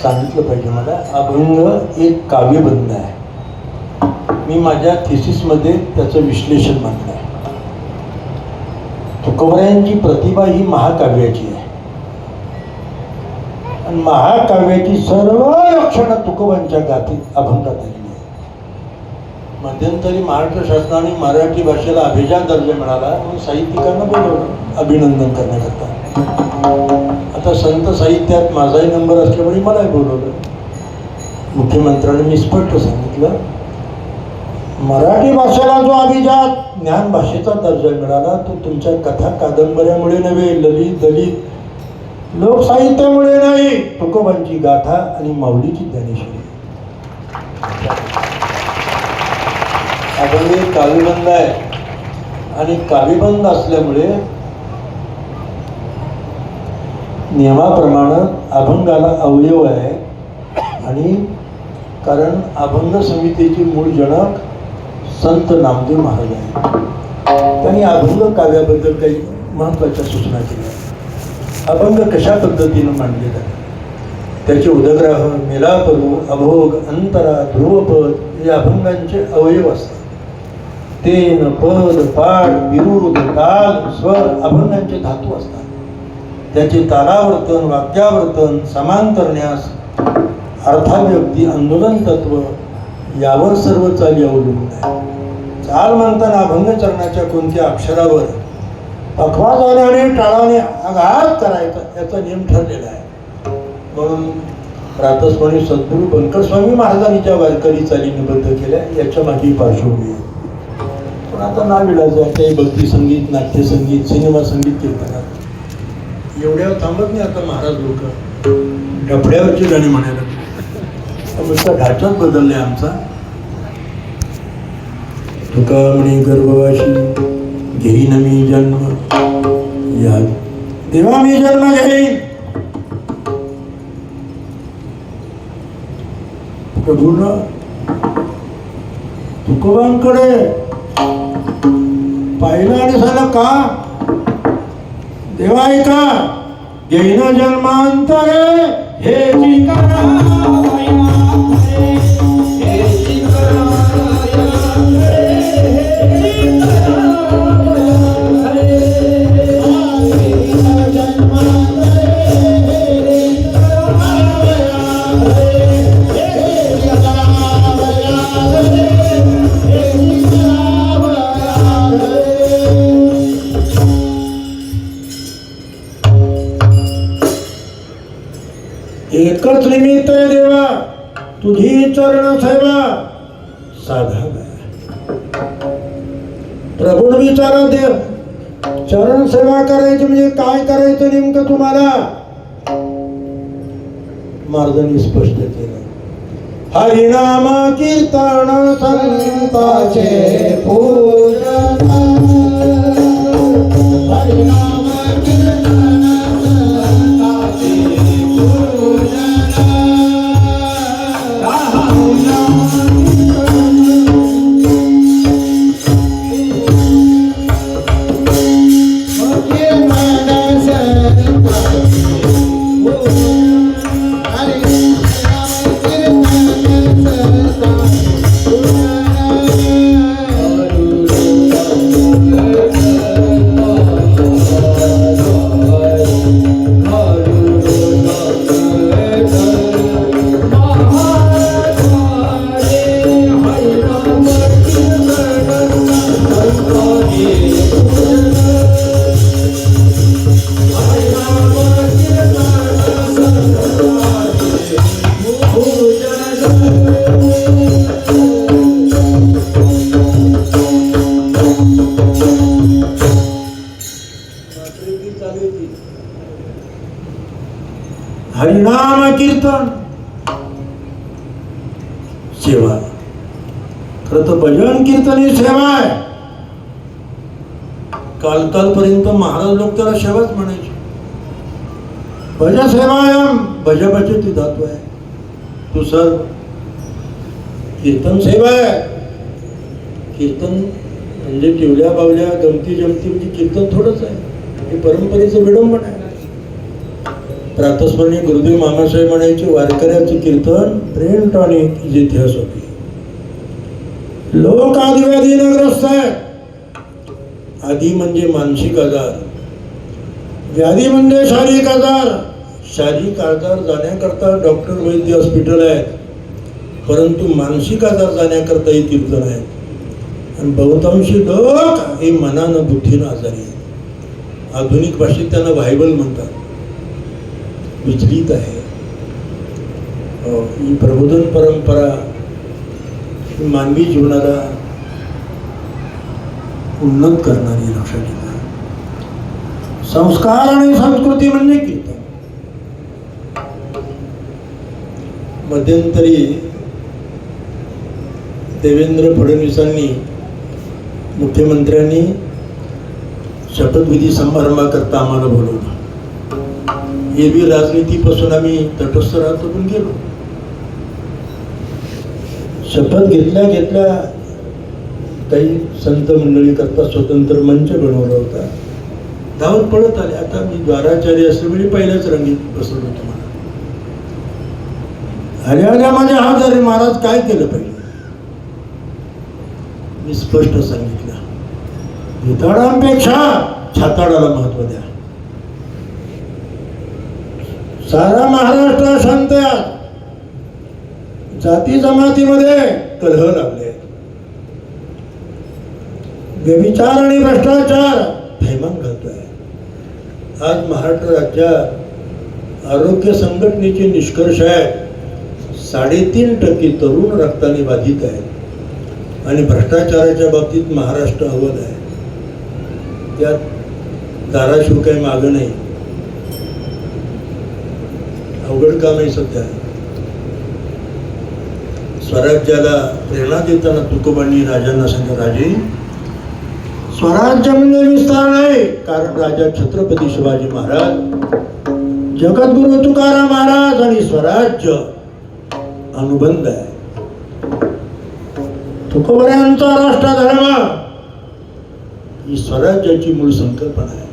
सांगितलं पाहिजे मला. अभंग एक काव्यबंध आहे. मी माझ्या थिसिसमध्ये त्याचं विश्लेषण मांडलं आहे. तुकोबरायांची प्रतिभा ही महाकाव्याची आहे आणि महाकाव्याची सर्व लक्षणं तुकोबांच्या गाथीत अभंगात आलेली आहे. मध्यंतरी महाराष्ट्र शासनाने मराठी भाषेला अभिजात दर्जा मिळाला म्हणून साहित्यिकांना बोलवलं अभिनंदन करण्याकरता. आता संत साहित्यात माझाही नंबर असल्यामुळे मलाही बोलवलं. मुख्यमंत्र्यांनी मी स्पष्ट सांगितलं, मराठी भाषेला जो अभिजात ज्ञान भाषेचा दर्जा मिळाला तो तुमच्या कथा कादंबऱ्यामुळे नव्हे, ललित दलित लोकसाहित्यामुळे नाही, तुकोबांची गाथा आणि माऊलीची ज्ञानेश्वरी. अभंग एक काव्यबंध आहे आणि काव्यबंध असल्यामुळे नियमाप्रमाणे अभंगाला अवयव आहे. आणि कारण अभंग समितीचे मूळ जनक संत नामदेव महाराज आहे. त्यांनी अभंग काव्याबद्दल काही महत्त्वाच्या सूचना केल्या. अभंग कशा पद्धतीनं मांडले जातात, त्याचे उदग्राह, मेलापरू, अभोग, अंतरा, ध्रुवपद या अभंगांचे अवयव असतात. तेन, पद, पाठ, विरुद्ध, ताल, स्वर अभंगांचे धातू असतात. त्याचे तालावर्तन, वाक्यावर्तन, समांतर न्यास, अर्थाव्यक्ती, आंदोलन तत्व यावर सर्व चाली अवलंबून आहे. चाल म्हणताना अभंग चरणाच्या कोणत्या अक्षरावर पखवाजाने आणि टाळाने आघात करायचा याचा नियम ठरलेला आहे. म्हणून प्रातस्मरणी सद्गुरू बनकर स्वामी महाराजांनी ज्या वारकरी चाली निबद्ध केल्या याच्या मागे पार्श्वभूमी आहे. पण आता नाविलाज आहे, काही भक्ती संगीत, नाट्यसंगीत, सिनेमा संगीत कीर्तनात एवढ्यावर थांबत नाही. आता महाराज लोक डफड्यावरची गाणी म्हणायला नुसता ढाचाच बदलले आमचा. तुका म्हणे गर्भवाशी घेईन मी जन्म, या देवा मी जन्म घेईन. प्रभूनं तुकोबांकडे पाहिलं आणि सांगितलं का देवा ऐका, घेईन जन्मांतरे हे जी करा, एकच निमित्त आहे देवा तुझी चरण सेवा साधा. प्रभून विचारा देव, चरण सेवा करायची म्हणजे काय करायचं नेमकं तुम्हाला? महाराजांनी स्पष्ट केलं, हरिनाम कीर्तन संताचे पूजन, हरिनाम कीर्तन संताचे पूजन, हरिनाम कीर्तन सेवा. खरं तर भजन कीर्तन ही सेवा आहे. कालकालपर्यंत महाराज लोक त्याला सेवाच म्हणायचे. भज सेवायम, भज भजती धातू आहे. तू सर कीर्तन सेवा आहे. कीर्तन म्हणजे टिवल्या बावल्या गमती जमती म्हणजे कीर्तन थोडंच आहे. हे परंपरेचं विडंबन आहे. प्रातस्मरणी गुरुदेव मामासाहेब म्हणायचे, वारकऱ्याचं कीर्तन ब्रेन टॉनिक जिथे होती. लोक आदिव्याधीनं ग्रस्त आहे. आधी म्हणजे मानसिक आजार, व्याधी म्हणजे शारीरिक आजार. शारीरिक आजार जाण्याकरता डॉक्टर वैद्य हॉस्पिटल आहेत, परंतु मानसिक आजार जाण्याकरता ही कीर्तन आहे. आणि बहुतांशी लोक हे मनानं बुद्धीनं आजारी आहेत. आधुनिक भाषेत त्यांना व्हायबल म्हणतात. विचलित आहे. ही प्रबोधन परंपरा मानवी जीवनाला उन्नत करणारी, लक्षात घ्या. संस्कार आणि संस्कृती म्हणजे कीर्तन. मध्यंतरी देवेंद्र फडणवीसांनी, मुख्यमंत्र्यांनी शपथविधी समारंभाकरता आम्हाला बोलवलं. एरवी राजनीतीपासून आम्ही तटस्थ राहतो, पण गेलो. शपथ घेतल्या घेतल्या काही संत मंडळी करता स्वतंत्र मंच बनवला होता. धावत पडत आले. आता मी द्वाराचार्य असल्यामुळे पहिल्याच रंगीत बसवलं होतं मला. आल्या माझ्या हात झाले, महाराज काय केलं पाहिजे? मी स्पष्ट सांगितलं, भिताडांपेक्षा छाताडाला महत्व द्या. सारा महाराष्ट्र शांत आहे. जाती जमातीमध्ये कलह लागले, व्यभिचार आणि भ्रष्टाचार थैमान घालतोय. आज महाराष्ट्र राज्यात आरोग्य संघटनेचे निष्कर्ष आहेत, 3.5% तरुण रक्ताने बाधित आहेत आणि भ्रष्टाचाराच्या बाबतीत महाराष्ट्र अव्वल आहे. त्यात धाराशिव काही मागं नाही. अवघड काम आहे सध्या. स्वराज्याला प्रेरणा देताना तुकोबांनी राजांना सांगितलं, राजे स्वराज्य म्हणजे विस्तार नाही, कारण राजा छत्रपती शिवाजी महाराज, जगद्गुरु तुकाराम महाराज आणि स्वराज्य अनुबंध आहे. तुकोबऱ्यांचा राष्ट्रधर्म ही स्वराज्याची मूळ संकल्पना आहे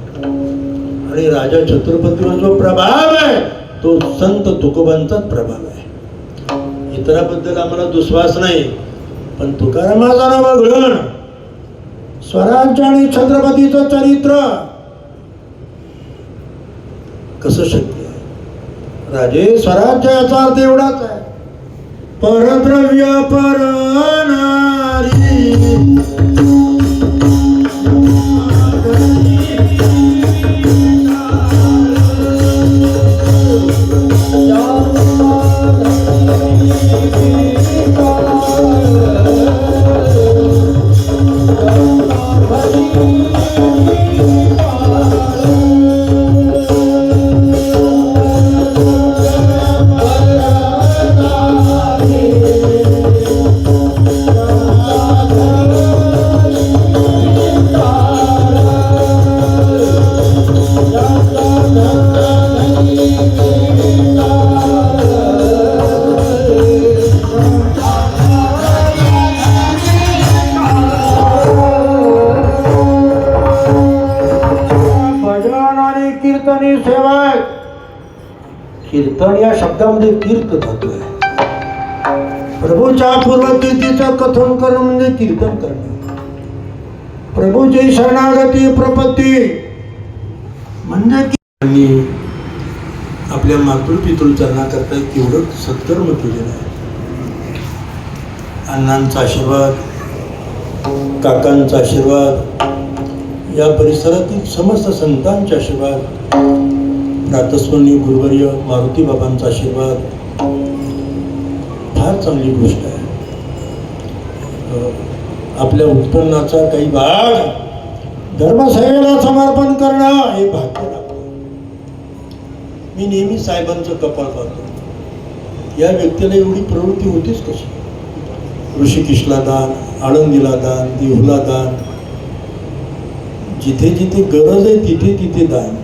आणि राजा छत्रपतीवर जो प्रभाव आहे तो संत तुकोबांचाच प्रभाव आहे. इतराबद्दल आम्हाला दुस्वास नाही, पण तुकारामाचा नाव वगळून स्वराज्य आणि छत्रपतीचं चरित्र कसं शक्य आहे? राजे, स्वराज्य याचा अर्थ एवढाच आहे, परद्रव्य परनारी. कीर्तन या शब्दामध्ये कीर्त धातू आहे. प्रभूच्या पूर्व कीर्तीचं कथन करणं म्हणजे कीर्तन करणे. प्रभूची शरणागती प्रपत्ती म्हणजे आपल्या मातृपितृ चरणाकरता केवढं सत्कर्म केलेलं आहे. अण्णांचा आशीर्वाद, काकांचा आशीर्वाद, या परिसरातील समस्त संतांचे आशीर्वाद, प्रातस्मरणीय गुरुवर्य मारुती बाबांचा आशीर्वाद फार चांगली गोष्ट आहे. आपल्या उत्पन्नाचा काही भाग धर्मसेवेला समर्पण करणं हे भाग्य लागतं. मी नेहमी साहेबांचं कपाळ पाहतो. या व्यक्तीला एवढी प्रवृत्ती होतीच कशी? ऋषिकेशला दान, आळंदीला दान, देहूला दान, जिथे जिथे गरज आहे तिथे तिथे दान.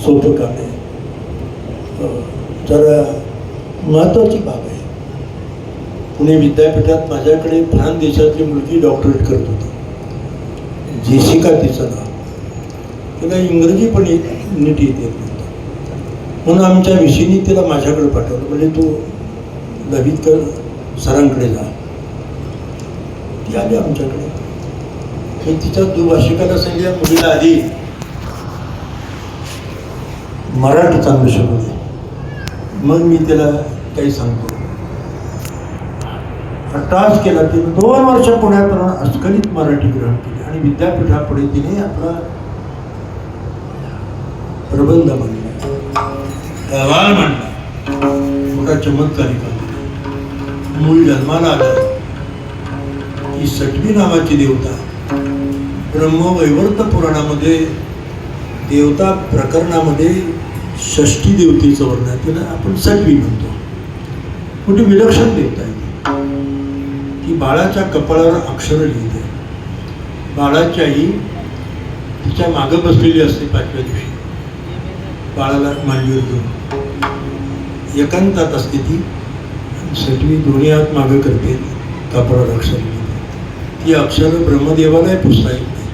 सोपं काम आहे, जरा महत्वाची बाब आहे. पुणे विद्यापीठात माझ्याकडे फ्रान्स देशातली मुलगी डॉक्टरेट करत होती. जेसिका तिचं नाव. तिला इंग्रजी पण नीट येते म्हणून आमच्या विषयीने तिला माझ्याकडे पाठवलं. म्हणजे तू दवीतकर सरांकडे जा. ती आली आमच्याकडे. मी तिच्या दुभाषिकाला सांगितलं, मुलीला आधी मराठी चांगलं शिकू दे, मग मी तिला काही सांगतो. टास्क केला. तिने 2 वर्ष पुण्यात राहून अस्खलित मराठी ग्रहण केली आणि विद्यापीठापुढे तिने आपला प्रबंध मांडला, अहवाल मांडला. मोठा चमत्कारी काम. मूळ जन्माला आला ही सटवी नावाची देवता ब्रह्मवैवर्त पुराणामध्ये देवता प्रकरणामध्ये षष्ठी देवतेचं वर्णन, तिला आपण सटवी म्हणतो. कुठे विलक्षण देवता आहे ती. बाळाच्या कपाळावर अक्षर लिहिते. बाळाची आई तिच्या मागं बसलेली असते 5व्या दिवशी. बाळाला मांडीवर घेऊन एकांतात असते ती. सटवी दोन्ही हात मागं करते, कपाळावर अक्षर लिहिते. ती अक्षरं ब्रह्मदेवालाही पुसता येत नाही.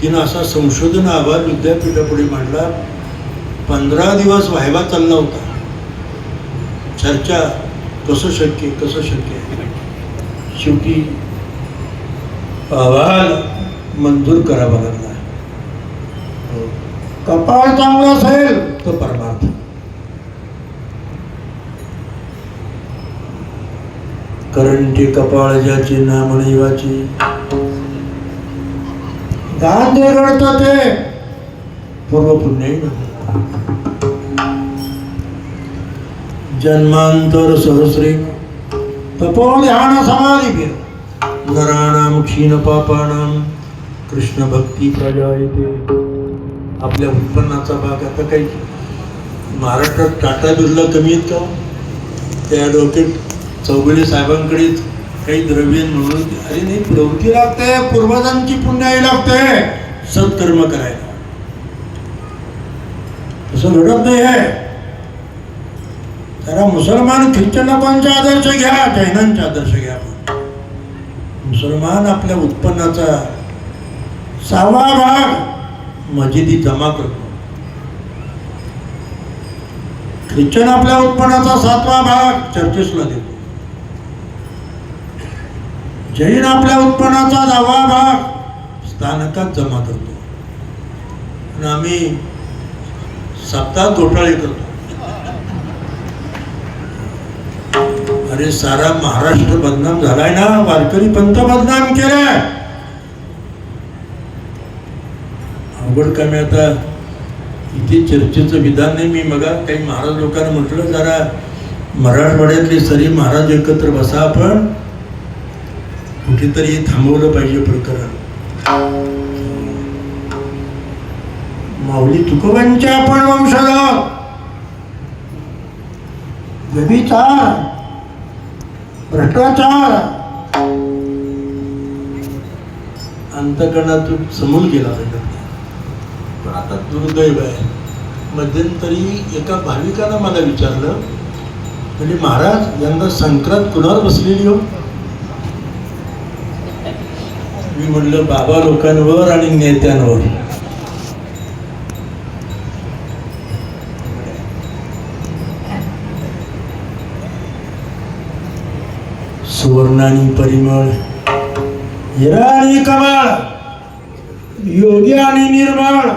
तिनं असा संशोधन अहवाल विद्यापीठापुढे मांडला. 15 दिवस व्हायवा चालला होता, चर्चा, कसं शक्य कसं शक्य. शेवटी अहवाल मंजूर करावा लागला. कपाळ चांगलं असेल तर परमार्थ. करंटे कपाळ ज्याचे नाम नैवाचे, दान जे घडतं ते पूर्व पुण्य. जन्मांतर सहस्रे तपो ध्यान समाधी नराणाम क्षीण पापानाम कृष्ण भक्ती प्रजायते. आपल्या उत्पन्नाचा भाग आता काही महाराष्ट्रात टाटा बिर्ला कमी आहेत का? त्या डोक्यात चौगुले साहेबांकडे काही द्रव्य म्हणून, अरे नाही, प्रवृत्ती लागते, पूर्वजांची पुण्याई लागते सत्कर्म करायला. तसं घडत नाही आहे. जरा मुसलमान ख्रिश्चन लोकांचा आदर्श घ्या, जैनांचा आदर्श घ्या. मुसलमान आपल्या उत्पन्नाचा 6वा भाग मजिदी जमा करतो. ख्रिश्चन आपल्या उत्पन्नाचा 7वा भाग चर्चेसला देतो. जैन आपल्या उत्पन्नाचा 10वा भाग स्थानकात जमा करतो. आणि आम्ही सप्ताह घोटाळे करतो. अरे सारा महाराष्ट्र बदनाम झालाय ना, वारकरी पंथ बदनाम केलाय. अवघड कमी. आता इथे चर्चेचं विधान नाही. मी मग काही महाराज लोकांना म्हटलं, जरा मराठवाड्यातले सरी महाराज एकत्र बसा, आपण कुठेतरी थांबवलं पाहिजे प्रकरण. माऊली तुकोबांचे आपण वंशज. व्यभिचार, भ्रष्टाचार अंतकरणातून समोर गेला पाहिजे. पण आता दुर्दैव आहे. मध्यंतरी एका भाविकानं मला विचारलं, म्हणजे महाराज यंदा संक्रांत कुणावर बसलेली हो? मी म्हणलं, बाबा लोकांवर आणि नेत्यांवर. सुवर्णानी परिमळ, हिरा आणि कमाळ, योगी आणि निर्मळ,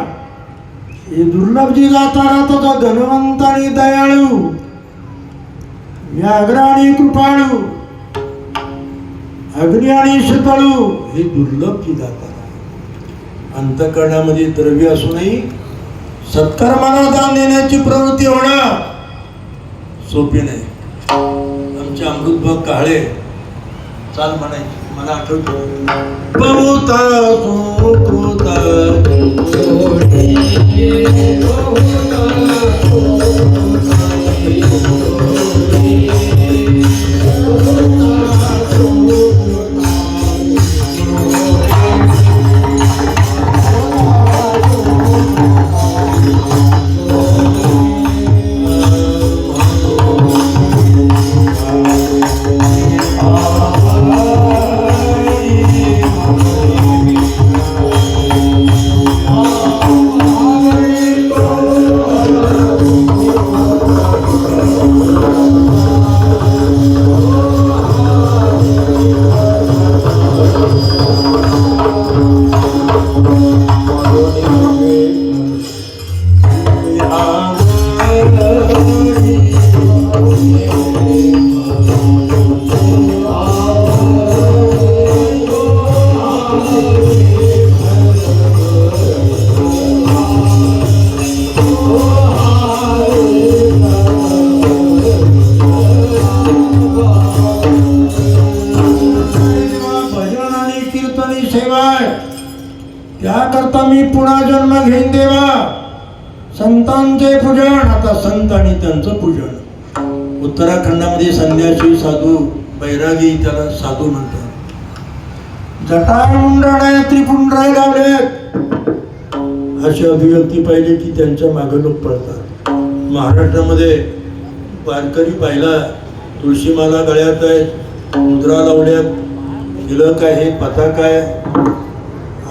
हे दुर्लभ जी जाता राहतो तो धनवंत आणि दयाळू, व्याघ्र आणि कृपाळू, अग्नी आणि शीतळू, हे दुर्लभ जी जाता. अंतःकरणामध्ये द्रव्य असूनही सत्कर्माला दान देण्याची प्रवृत्ती होणं सोपी नाही. आमचे अमृतभाऊ काळे चाल म्हणायची, मला आठवतं. बहुता सुकृता त्याकरता मी पुन्हा जन्म घेईन देवा. संतांचे पूजन, आता संत आणि त्यांचं पूजन. उत्तराखंडामध्ये संन्यासी साधू बैरागी, त्याला साधू म्हणतात. जटामुंडाने त्रिपुंडराय लावले, अशी अभिव्यक्ती पाहिली की त्यांच्या मागे लोक पळतात. महाराष्ट्रामध्ये वारकरी पाहिला, तुळशीमाला गळ्यात आहेत, मुद्रा लावल्यात, तिलक आहे, पताक आहे,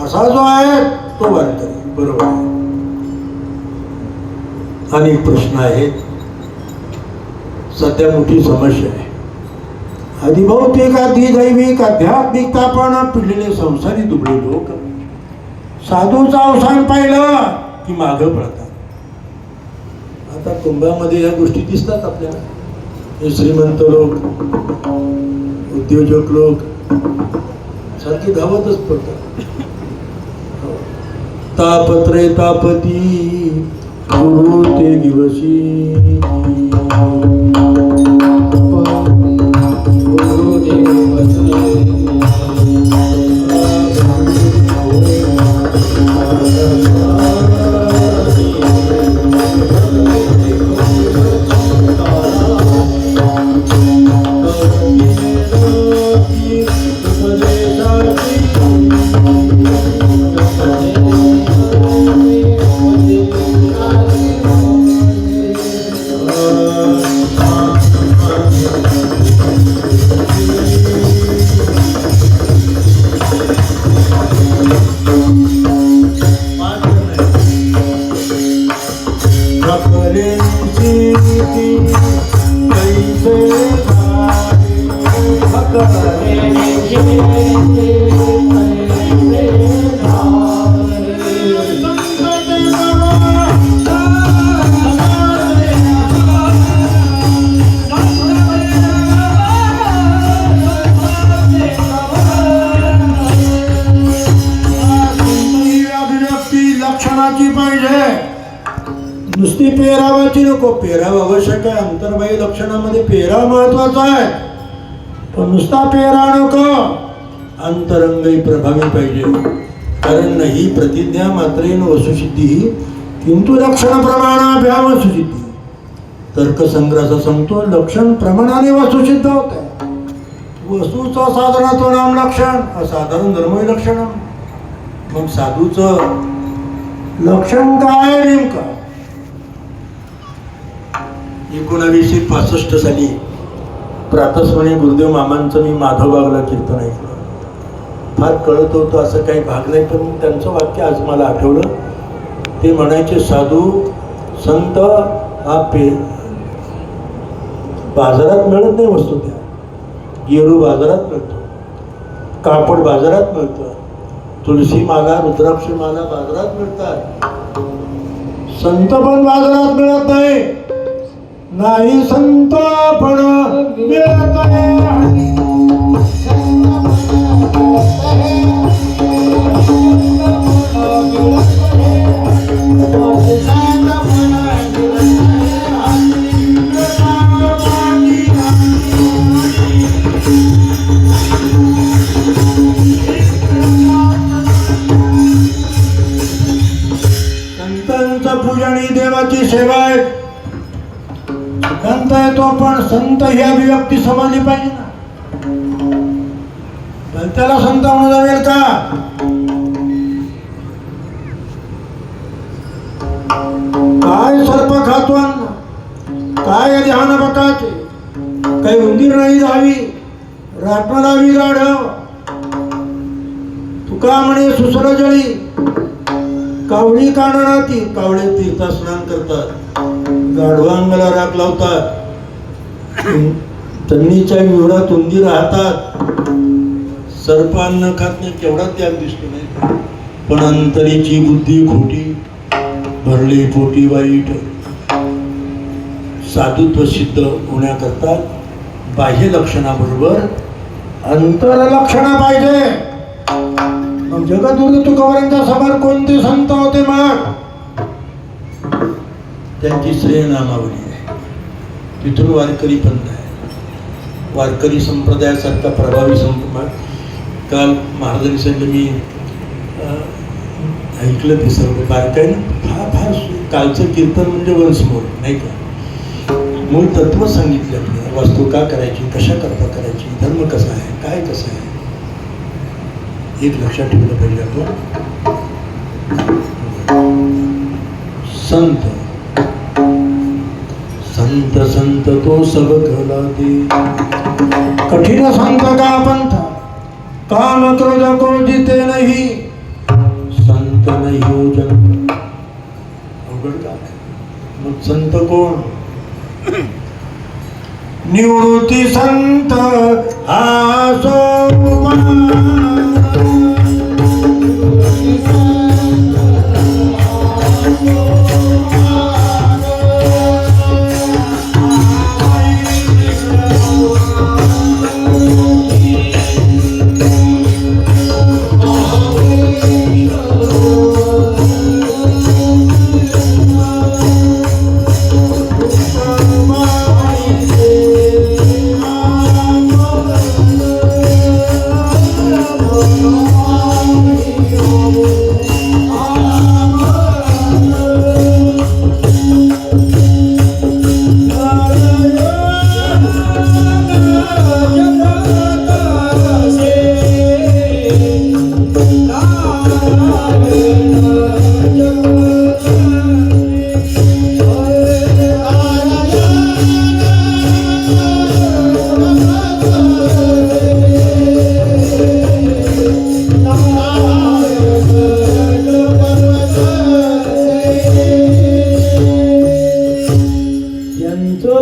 असा जो आहे तो वारकरी, बरोबर आहे. अनेक प्रश्न आहेत. सध्या मोठी समस्या आहे. अधिभौतिक, अधिदैविक, आध्यात्मिकतापणा पिढलेले संसारी दुबळे लोक साधूचं अवसान पाहिलं की मागं पडतात. आता कुंभामध्ये या गोष्टी दिसतात आपल्याला. हे श्रीमंत लोक, उद्योजक लोक सारखे धावतच पडतात. तापत्रे तापती गुरु ते दिवशी, नुसती पेरावाची नको. पेराव आवश्यक आहे, अंतर्बाह्य लक्षणामध्ये पेरा महत्वाचा आहे, पण नुसता पेरा नको, अंतरंगही प्रभावी पाहिजे. कारण नाही प्रतिज्ञा मात्रेन वसुसिद्धी किंतु लक्षण प्रमाणाभ्याम वसुसिद्धी. तर्कसंग्रहाचा सांगतो लक्षण प्रमाणाने वसुसिद्ध होत आहे. वस्तूचं साधनाचं नाम लक्षण, असाधारण धर्मही लक्षण. मग साधूचं लक्षण काय नेमकं? 1965 साली प्रातस्मरणी गुरुदेव मामांचं मी माधवबागला कीर्तन ऐकलं. फार कळत होतं असं काही भाग नाही, पण त्यांचं वाक्य आज मला आठवलं. ते म्हणायचे साधू संत हा बाजारात मिळत नाही वस्तू. त्या गेरू बाजारात मिळतो, कापड बाजारात मिळतं, तुळशी माला, रुद्राक्ष माला बाजारात मिळतात. संत पण बाजारात मिळत नाही. नाही संत पण मिळत आहे. संतांचा पूजन ही देवाची सेवा आहे. संत आहे तो, पण संत ही अभिव्यक्ती समजली पाहिजे ना. पण त्याला संत म्हणून जमेल का? काय सर्प खातो अन्न, काय ध्यान बकाचे, काही उंदीर नाही जावी, रात्र लावी गाढव. तुका म्हणे सुसर जळी, कावडी काढणाती. कावळे तीर्थ स्नान करतात, गाढवांगाला राख लावतात, तन्नीच्या विवरात उंदीर राहतात. सर्पांना खात नाही, केवढा त्याग दिसतो नाही. पण अंतरीची बुद्धी खोटी, भरली पोटी वाईट. साधुत्व सिद्ध होण्याकरता बाह्य लक्षणाबरोबर अंतर लक्षण पाहिजे. मग जगद्गुरु तुकोबारांच्या समोर कोणते संत होते? मग त्यांची श्रेय नामावली आहे. तिथून वारकरी पंथ आहे. वारकरी संप्रदायासारखा प्रभावी संप्रदाय काल महाराजांनी सांगितलं. मी ऐकलं ते सर्व बारकाईनं. फार कालचं कीर्तन म्हणजे वन्स मोर नाही का. मूळ तत्व सांगितले आपल्याला. वास्तू का करायची, कशा करता करायची, धर्म कसा आहे, काय कसं आहे, एक लक्षात ठेवलं पाहिजे आपण. संत संत संत तो सब कला दे. कठीण संत का पंथ, काम क्रोध को जीते नहीं संत नहीं हो जग. अवघड काम आहे. मग संत कोण? निवृत्ती संत हा सोपान.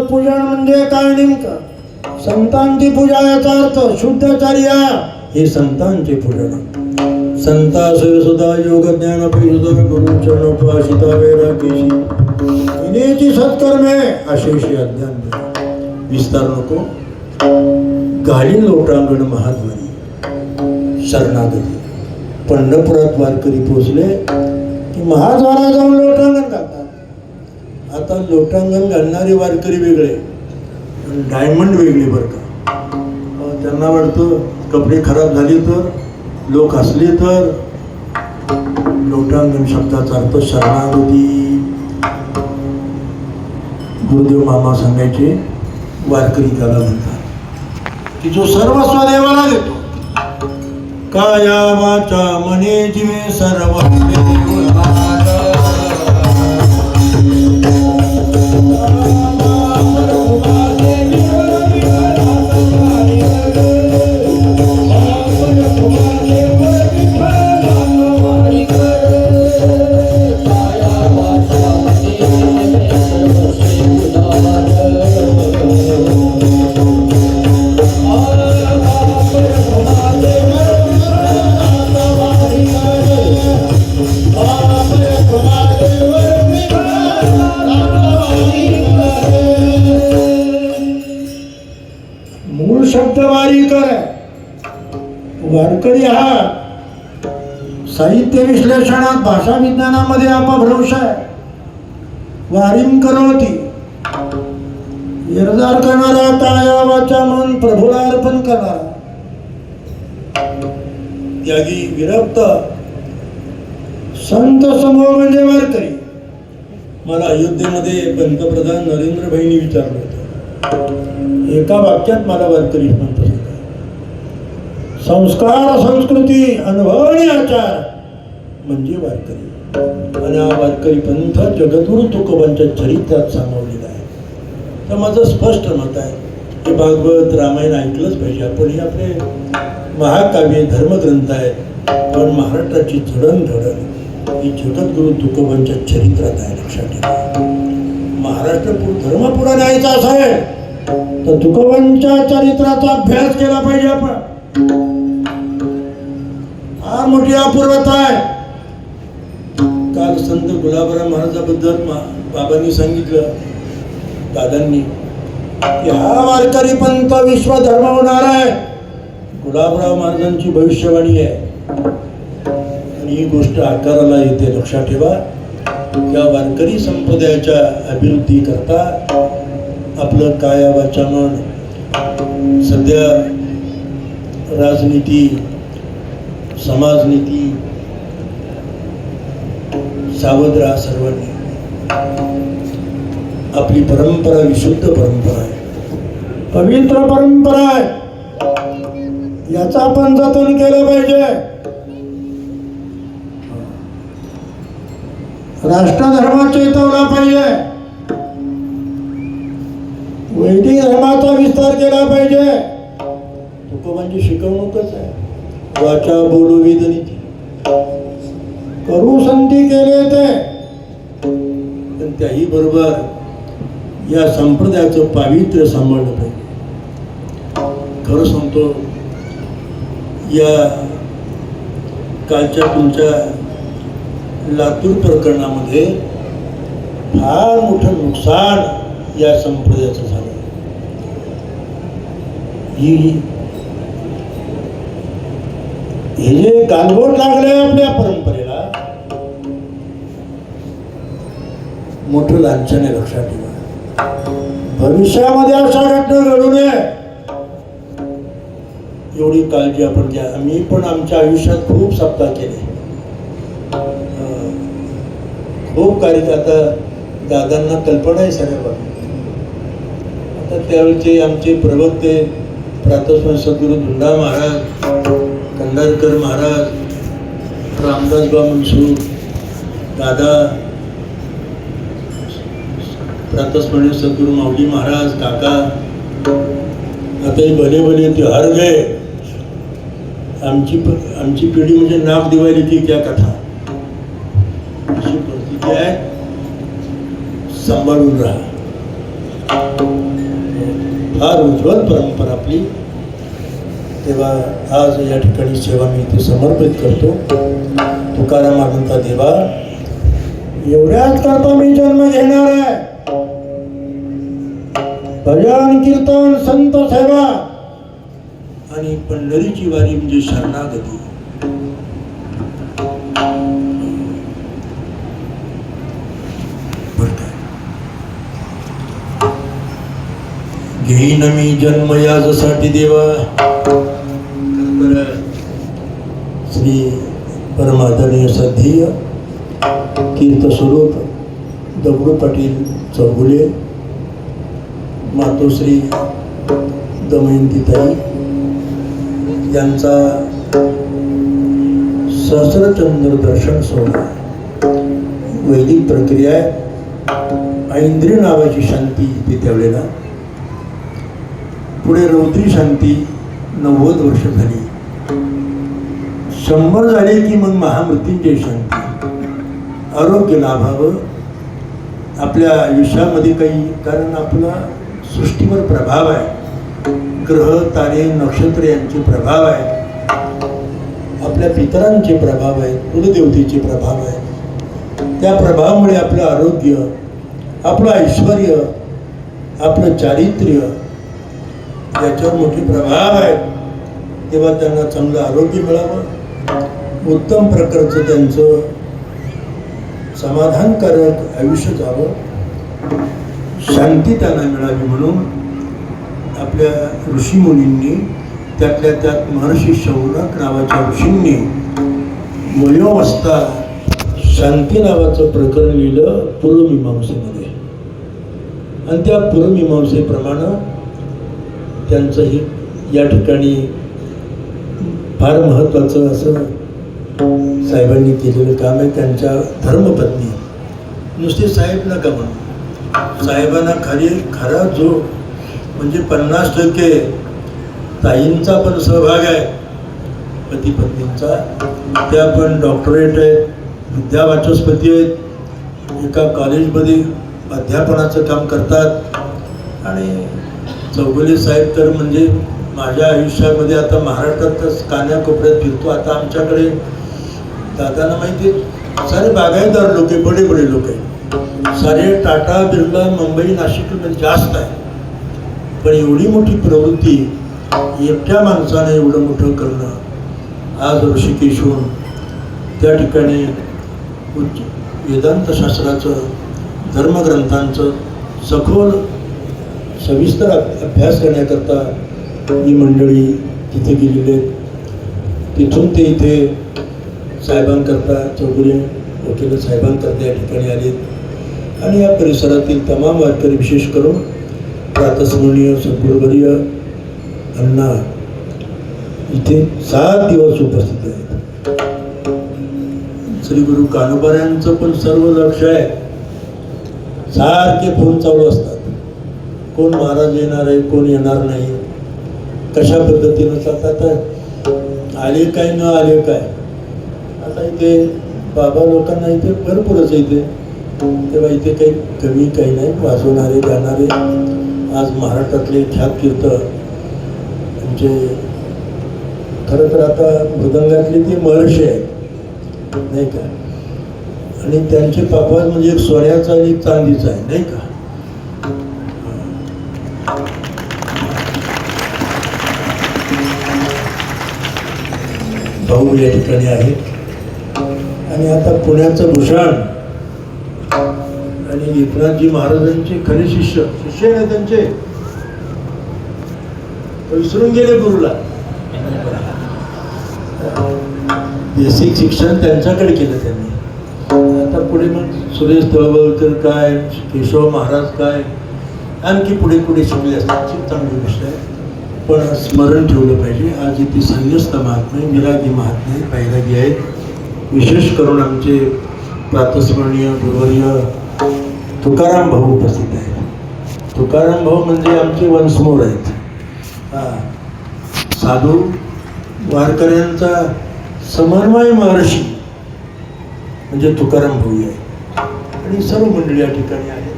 पूजन म्हणजे काय नेमकं? संतांची पूजा याचा अर्थ शुद्धाचार्य हे संतांचे पूजन. संतासय सुधा योग ज्ञान सुधा गुरु चरणोपासिता वैरागेशी विनेची सत्कर्मे अशेषी अज्ञान. विस्तार नको. गाडी लोटांगण महाद्वारी शरणागती. पंढरपुरात वारकरी पोचले की महाद्वारा जाऊन लोटांगण घालतात. आता लोटांगण घालणारे वारकरी वेगळे, डायमंड वेगळे बरं का. त्यांना वाटतं कपडे खराब झाले तर, लोक हसले तर. लोटांगण शब्दाचा अर्थ शरणागती. गुरुदेव मामा सांगायचे वारकरी त्याला म्हणतात की जो सर्वस्व देवाला देतो. काया वाचा मने जीवे सर्व शब्द वारीकर. वारकरी हा साहित्य विश्लेषणात भाषा विज्ञानामध्ये अपभ्रंश आहे. वारीम करोती निर्धार करणारा, काया वाचा मन प्रभूला अर्पण करणारा, त्यागी विरक्त संत समूह म्हणजे वारकरी. मला अयोध्येमध्ये पंतप्रधान नरेंद्र भाईंनी विचारलं होतं. एका वाक्यात मला वारकरी म्हणतो. संस्कार, संस्कृती, अनुभव आणि आचार म्हणजे वारकरी. आणि हा वारकरी पंथ जगद्गुरु तुकोबांच्या चरित्रात सामावलेला आहे. तर माझं स्पष्ट मत आहे की भागवत रामायण ऐकलंच पाहिजे आपण. हे आपले महाकाव्य धर्मग्रंथ आहेत, पण महाराष्ट्राची जडणघडण ही जगद्गुरु तुकोबांच्या चरित्रात आहे. लक्षात ठेवा. महाराष्ट्र धर्मपुढे न्यायचा असेल तर तुकोबांच्या चरित्राचा अभ्यास केला पाहिजे आपण. हा मोठी अपूर्वता आहे. काल संत गुलाबराव महाराजाबद्दल बाबांनी सांगितलं, दादांनी, की हा वारकरी पंथ विश्व धर्म होणार आहे. गुलाबराव महाराजांची भविष्यवाणी आहे आणि ही गोष्ट आकाराला येते. लक्षात ठेवा. त्या वारकरी संप्रदायाच्या अभिवृद्धी करता आपलं काया वाचा मन. सध्या राजनीती, समाजनीती सावध राहा सर्वांनी. आपली परंपरा विशुद्ध परंपरा आहे, पवित्र परंपरा आहे. याचं आपण जतन केलं पाहिजे. राष्ट्रधर्म चेतवला पाहिजे. वैदिक धर्माचा विस्तार केला पाहिजे. तुकोबांची शिकवणूकच आहे. वाचा बोलू वेदनीती करू संधी केले ते, पण त्याही बरोबर या संप्रदायाचं पावित्र्य सांभाळलं पाहिजे. खरं सांगतो, या कालच्या तुमच्या लातूर प्रकरणामध्ये फार मोठं नुकसान या संप्रदायाचं झालं. हे जे गालबोट लागले आपल्या परंपरेला, मोठं लांछन आहे, लक्षात ठेवा. भविष्यामध्ये अशा घटना घडू नये एवढी काळजी आपण घ्या. आम्ही पण आमच्या आयुष्यात खूप सप्ताह केले, खूप कार्य. आता दादांना कल्पना आहे सगळ्या बाबतीत. आता त्यावेळेचे आमचे प्रवक्ते प्रातस्मरण सद्गुरू धुंडा महाराज, कंडारकर महाराज, रामदास बा मनसूर, दादा, प्रातस्मरण सद्गुरू माऊली महाराज, काका, आता भले भले ते हर गए. आमची पिढी म्हणजे नाक दिवाळी की क्या कथा, अशी परिस्थिती आहे. सांभाळून राहा. फार उज्ज्वल परंपरा आपली. तेव्हा आज या ठिकाणी सेवा मी इथे समर्पित करतो. तुकाराम म्हणता, देवा एवढ्याच करता मी जन्म घेणार आहे. भजन कीर्तन संत सेवा आणि पंढरीची वारी म्हणजे शरणागती. घेईन मी जन्म यासाठी देवा. श्री परमादरणीय सद्धीय कीर्तस्वरूप दगडू पाटील चौगुले, मातोश्री दमयंतीताई यांचा सहस्रचंद्र दर्शन सोहळा, वैदिक प्रक्रिया आहे. ऐंद्रिय नावाची शांती इथे त्यावेळेला, पुढे रौद्री शांती 90 वर्ष झाली. 100 झाले की मग महामृत्युंजय शांती. आरोग्य लाभावं आपल्या आयुष्यामध्ये काही, कारण आपला सृष्टीवर प्रभाव आहे. ग्रह तारे नक्षत्र यांचे प्रभाव आहेत, आपल्या पितरांचे प्रभाव आहेत, कुलदेवतेचे प्रभाव आहेत. त्या प्रभावामुळे आपलं आरोग्य, आपलं ऐश्वर, आपलं चारित्र्य याच्यावर मोठे प्रभाव आहेत. तेव्हा त्यांना चांगलं आरोग्य मिळावं, उत्तम प्रकारचं त्यांचं समाधानकारक आयुष्य जावं, शांती त्यांना मिळावी म्हणून आपल्या ऋषीमुनींनी, त्यातल्या त्यात महर्षी शौनक नावाच्या ऋषींनी वयोवस्था शांती नावाचं प्रकरण लिहिलं पूर्वमीमांसेमध्ये. आणि त्या पूर्वमीमांसेप्रमाणे त्यांचं हे या ठिकाणी फार महत्त्वाचं असं साहेबांनी केलेलं काम आहे. त्यांच्या धर्मपत्नी, नुसते साहेब नका म्हणून, साहेबांना खरा जो म्हणजे 50% ताईंचा पण सहभाग आहे, पती पत्नींचा. त्या पण डॉक्टरेट आहेत, विद्यावाचस्पती आहेत, एका कॉलेजमध्ये अध्यापनाचं काम करतात. आणि चौगुले साहेब तर म्हणजे माझ्या आयुष्यामध्ये आता महाराष्ट्रातच कान्याकोपऱ्यात फिरतो. आता आमच्याकडे दादांना माहिती आहे, सारे बागायतदार लोक आहे, बडे बडे लोक आहे, सारे टाटा बिर्ला मुंबई नाशिकमध्ये जास्त आहे. पण एवढी मोठी प्रवृत्ती एकट्या माणसाने एवढं मोठं करणं, आज ऋषिकेशहून त्या ठिकाणी वेदांत शास्त्राचं, धर्मग्रंथांचं सखोल सविस्तर अभ्यास करण्याकरता ही मंडळी तिथे गेलेले आहेत. तिथून ते इथे साहेबांकरता, चौगुले वकील साहेबांकरता या ठिकाणी आले. आणि या परिसरातील तमाम वारकरी, विशेष करून प्रातस्मरणीय सद्गुरुवर्य अण्णा इथे 7 दिवस उपस्थित आहेत. श्री गुरु कानोबाऱ्यांचं पण सर्व लक्ष आहे, सारखे फोन चालू असतात. कोण महाराज येणार आहे, कोण येणार नाही, कशा पद्धतीनं चालतात. आले काय न आले काय, आता इथे बाबा लोकांना इथे भरपूरच इथे, तेव्हा इथे काही कमी काही नाही, वाजवणारे गाणारे आज महाराष्ट्रातले ख्यात कीर्तन म्हणजे खरं तर आता मृदंगातले ते महर्षी आहेत नाही का, आणि त्यांचे पापा म्हणजे एक सोन्याचा आणि एक चांदीचा आहे नाही का. भाऊ या ठिकाणी आहेत आणि आता पुण्याचं भूषण आणि एकनाथजी महाराजांचे खरे शिष्य नाही त्यांचे, विसरून गेले गुरुला. बेसिक शिक्षण त्यांच्याकडे केलं त्यांनी. आता पुढे मग सुरेश तळवलकर काय, केशव महाराज काय, आणखी पुढे पुढे शिकले असतात, चांगली गोष्ट आहे. पण स्मरण ठेवलं पाहिजे. आज इथे संन्यस्त महात्मे, विरागी महात्मे बैरागी आहेत. विशेष करून आमचे प्रातस्मरणीय गुरुवर्य तुकाराम भाऊ उपस्थित आहेत. तुकाराम भाऊ म्हणजे आमचे वंशमोर आहेत. साधू वारकऱ्यांचा समन्वय महर्षी म्हणजे तुकाराम भाऊ आहे आणि सर्व मंडळी या ठिकाणी आहेत.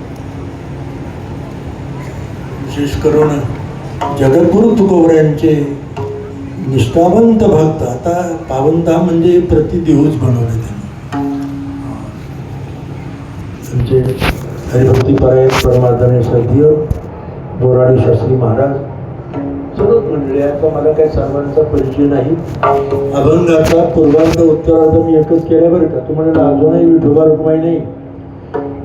विशेष करून जगद्गुरु तुकोबऱ्यांचे निष्ठावंत भक्त, आता पावनधाम म्हणजे प्रतिदेहूच बनवले त्यांनी. हरिभक्तीपरायण परमार्दने श्रद्धेय बोराडे शास्त्री महाराज, सर्वच मंडळी. आता मला काही सर्वांचा परिचय नाही. अभंगाचा पूर्वार्ध उत्तरार्ध मी एकच केला बरं का. तुम्हाला अजूनही विठोबा रुक्माई नाही.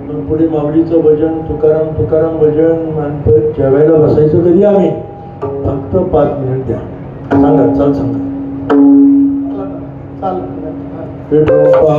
मग पुढे माऊलीचं भजन, तुकाराम तुकाराम भजन मानपत. ज्या वेळेला बसायचं कधी आम्ही फक्त 5 मिनिट द्या. सांगा, चाल सांगा. विठोबा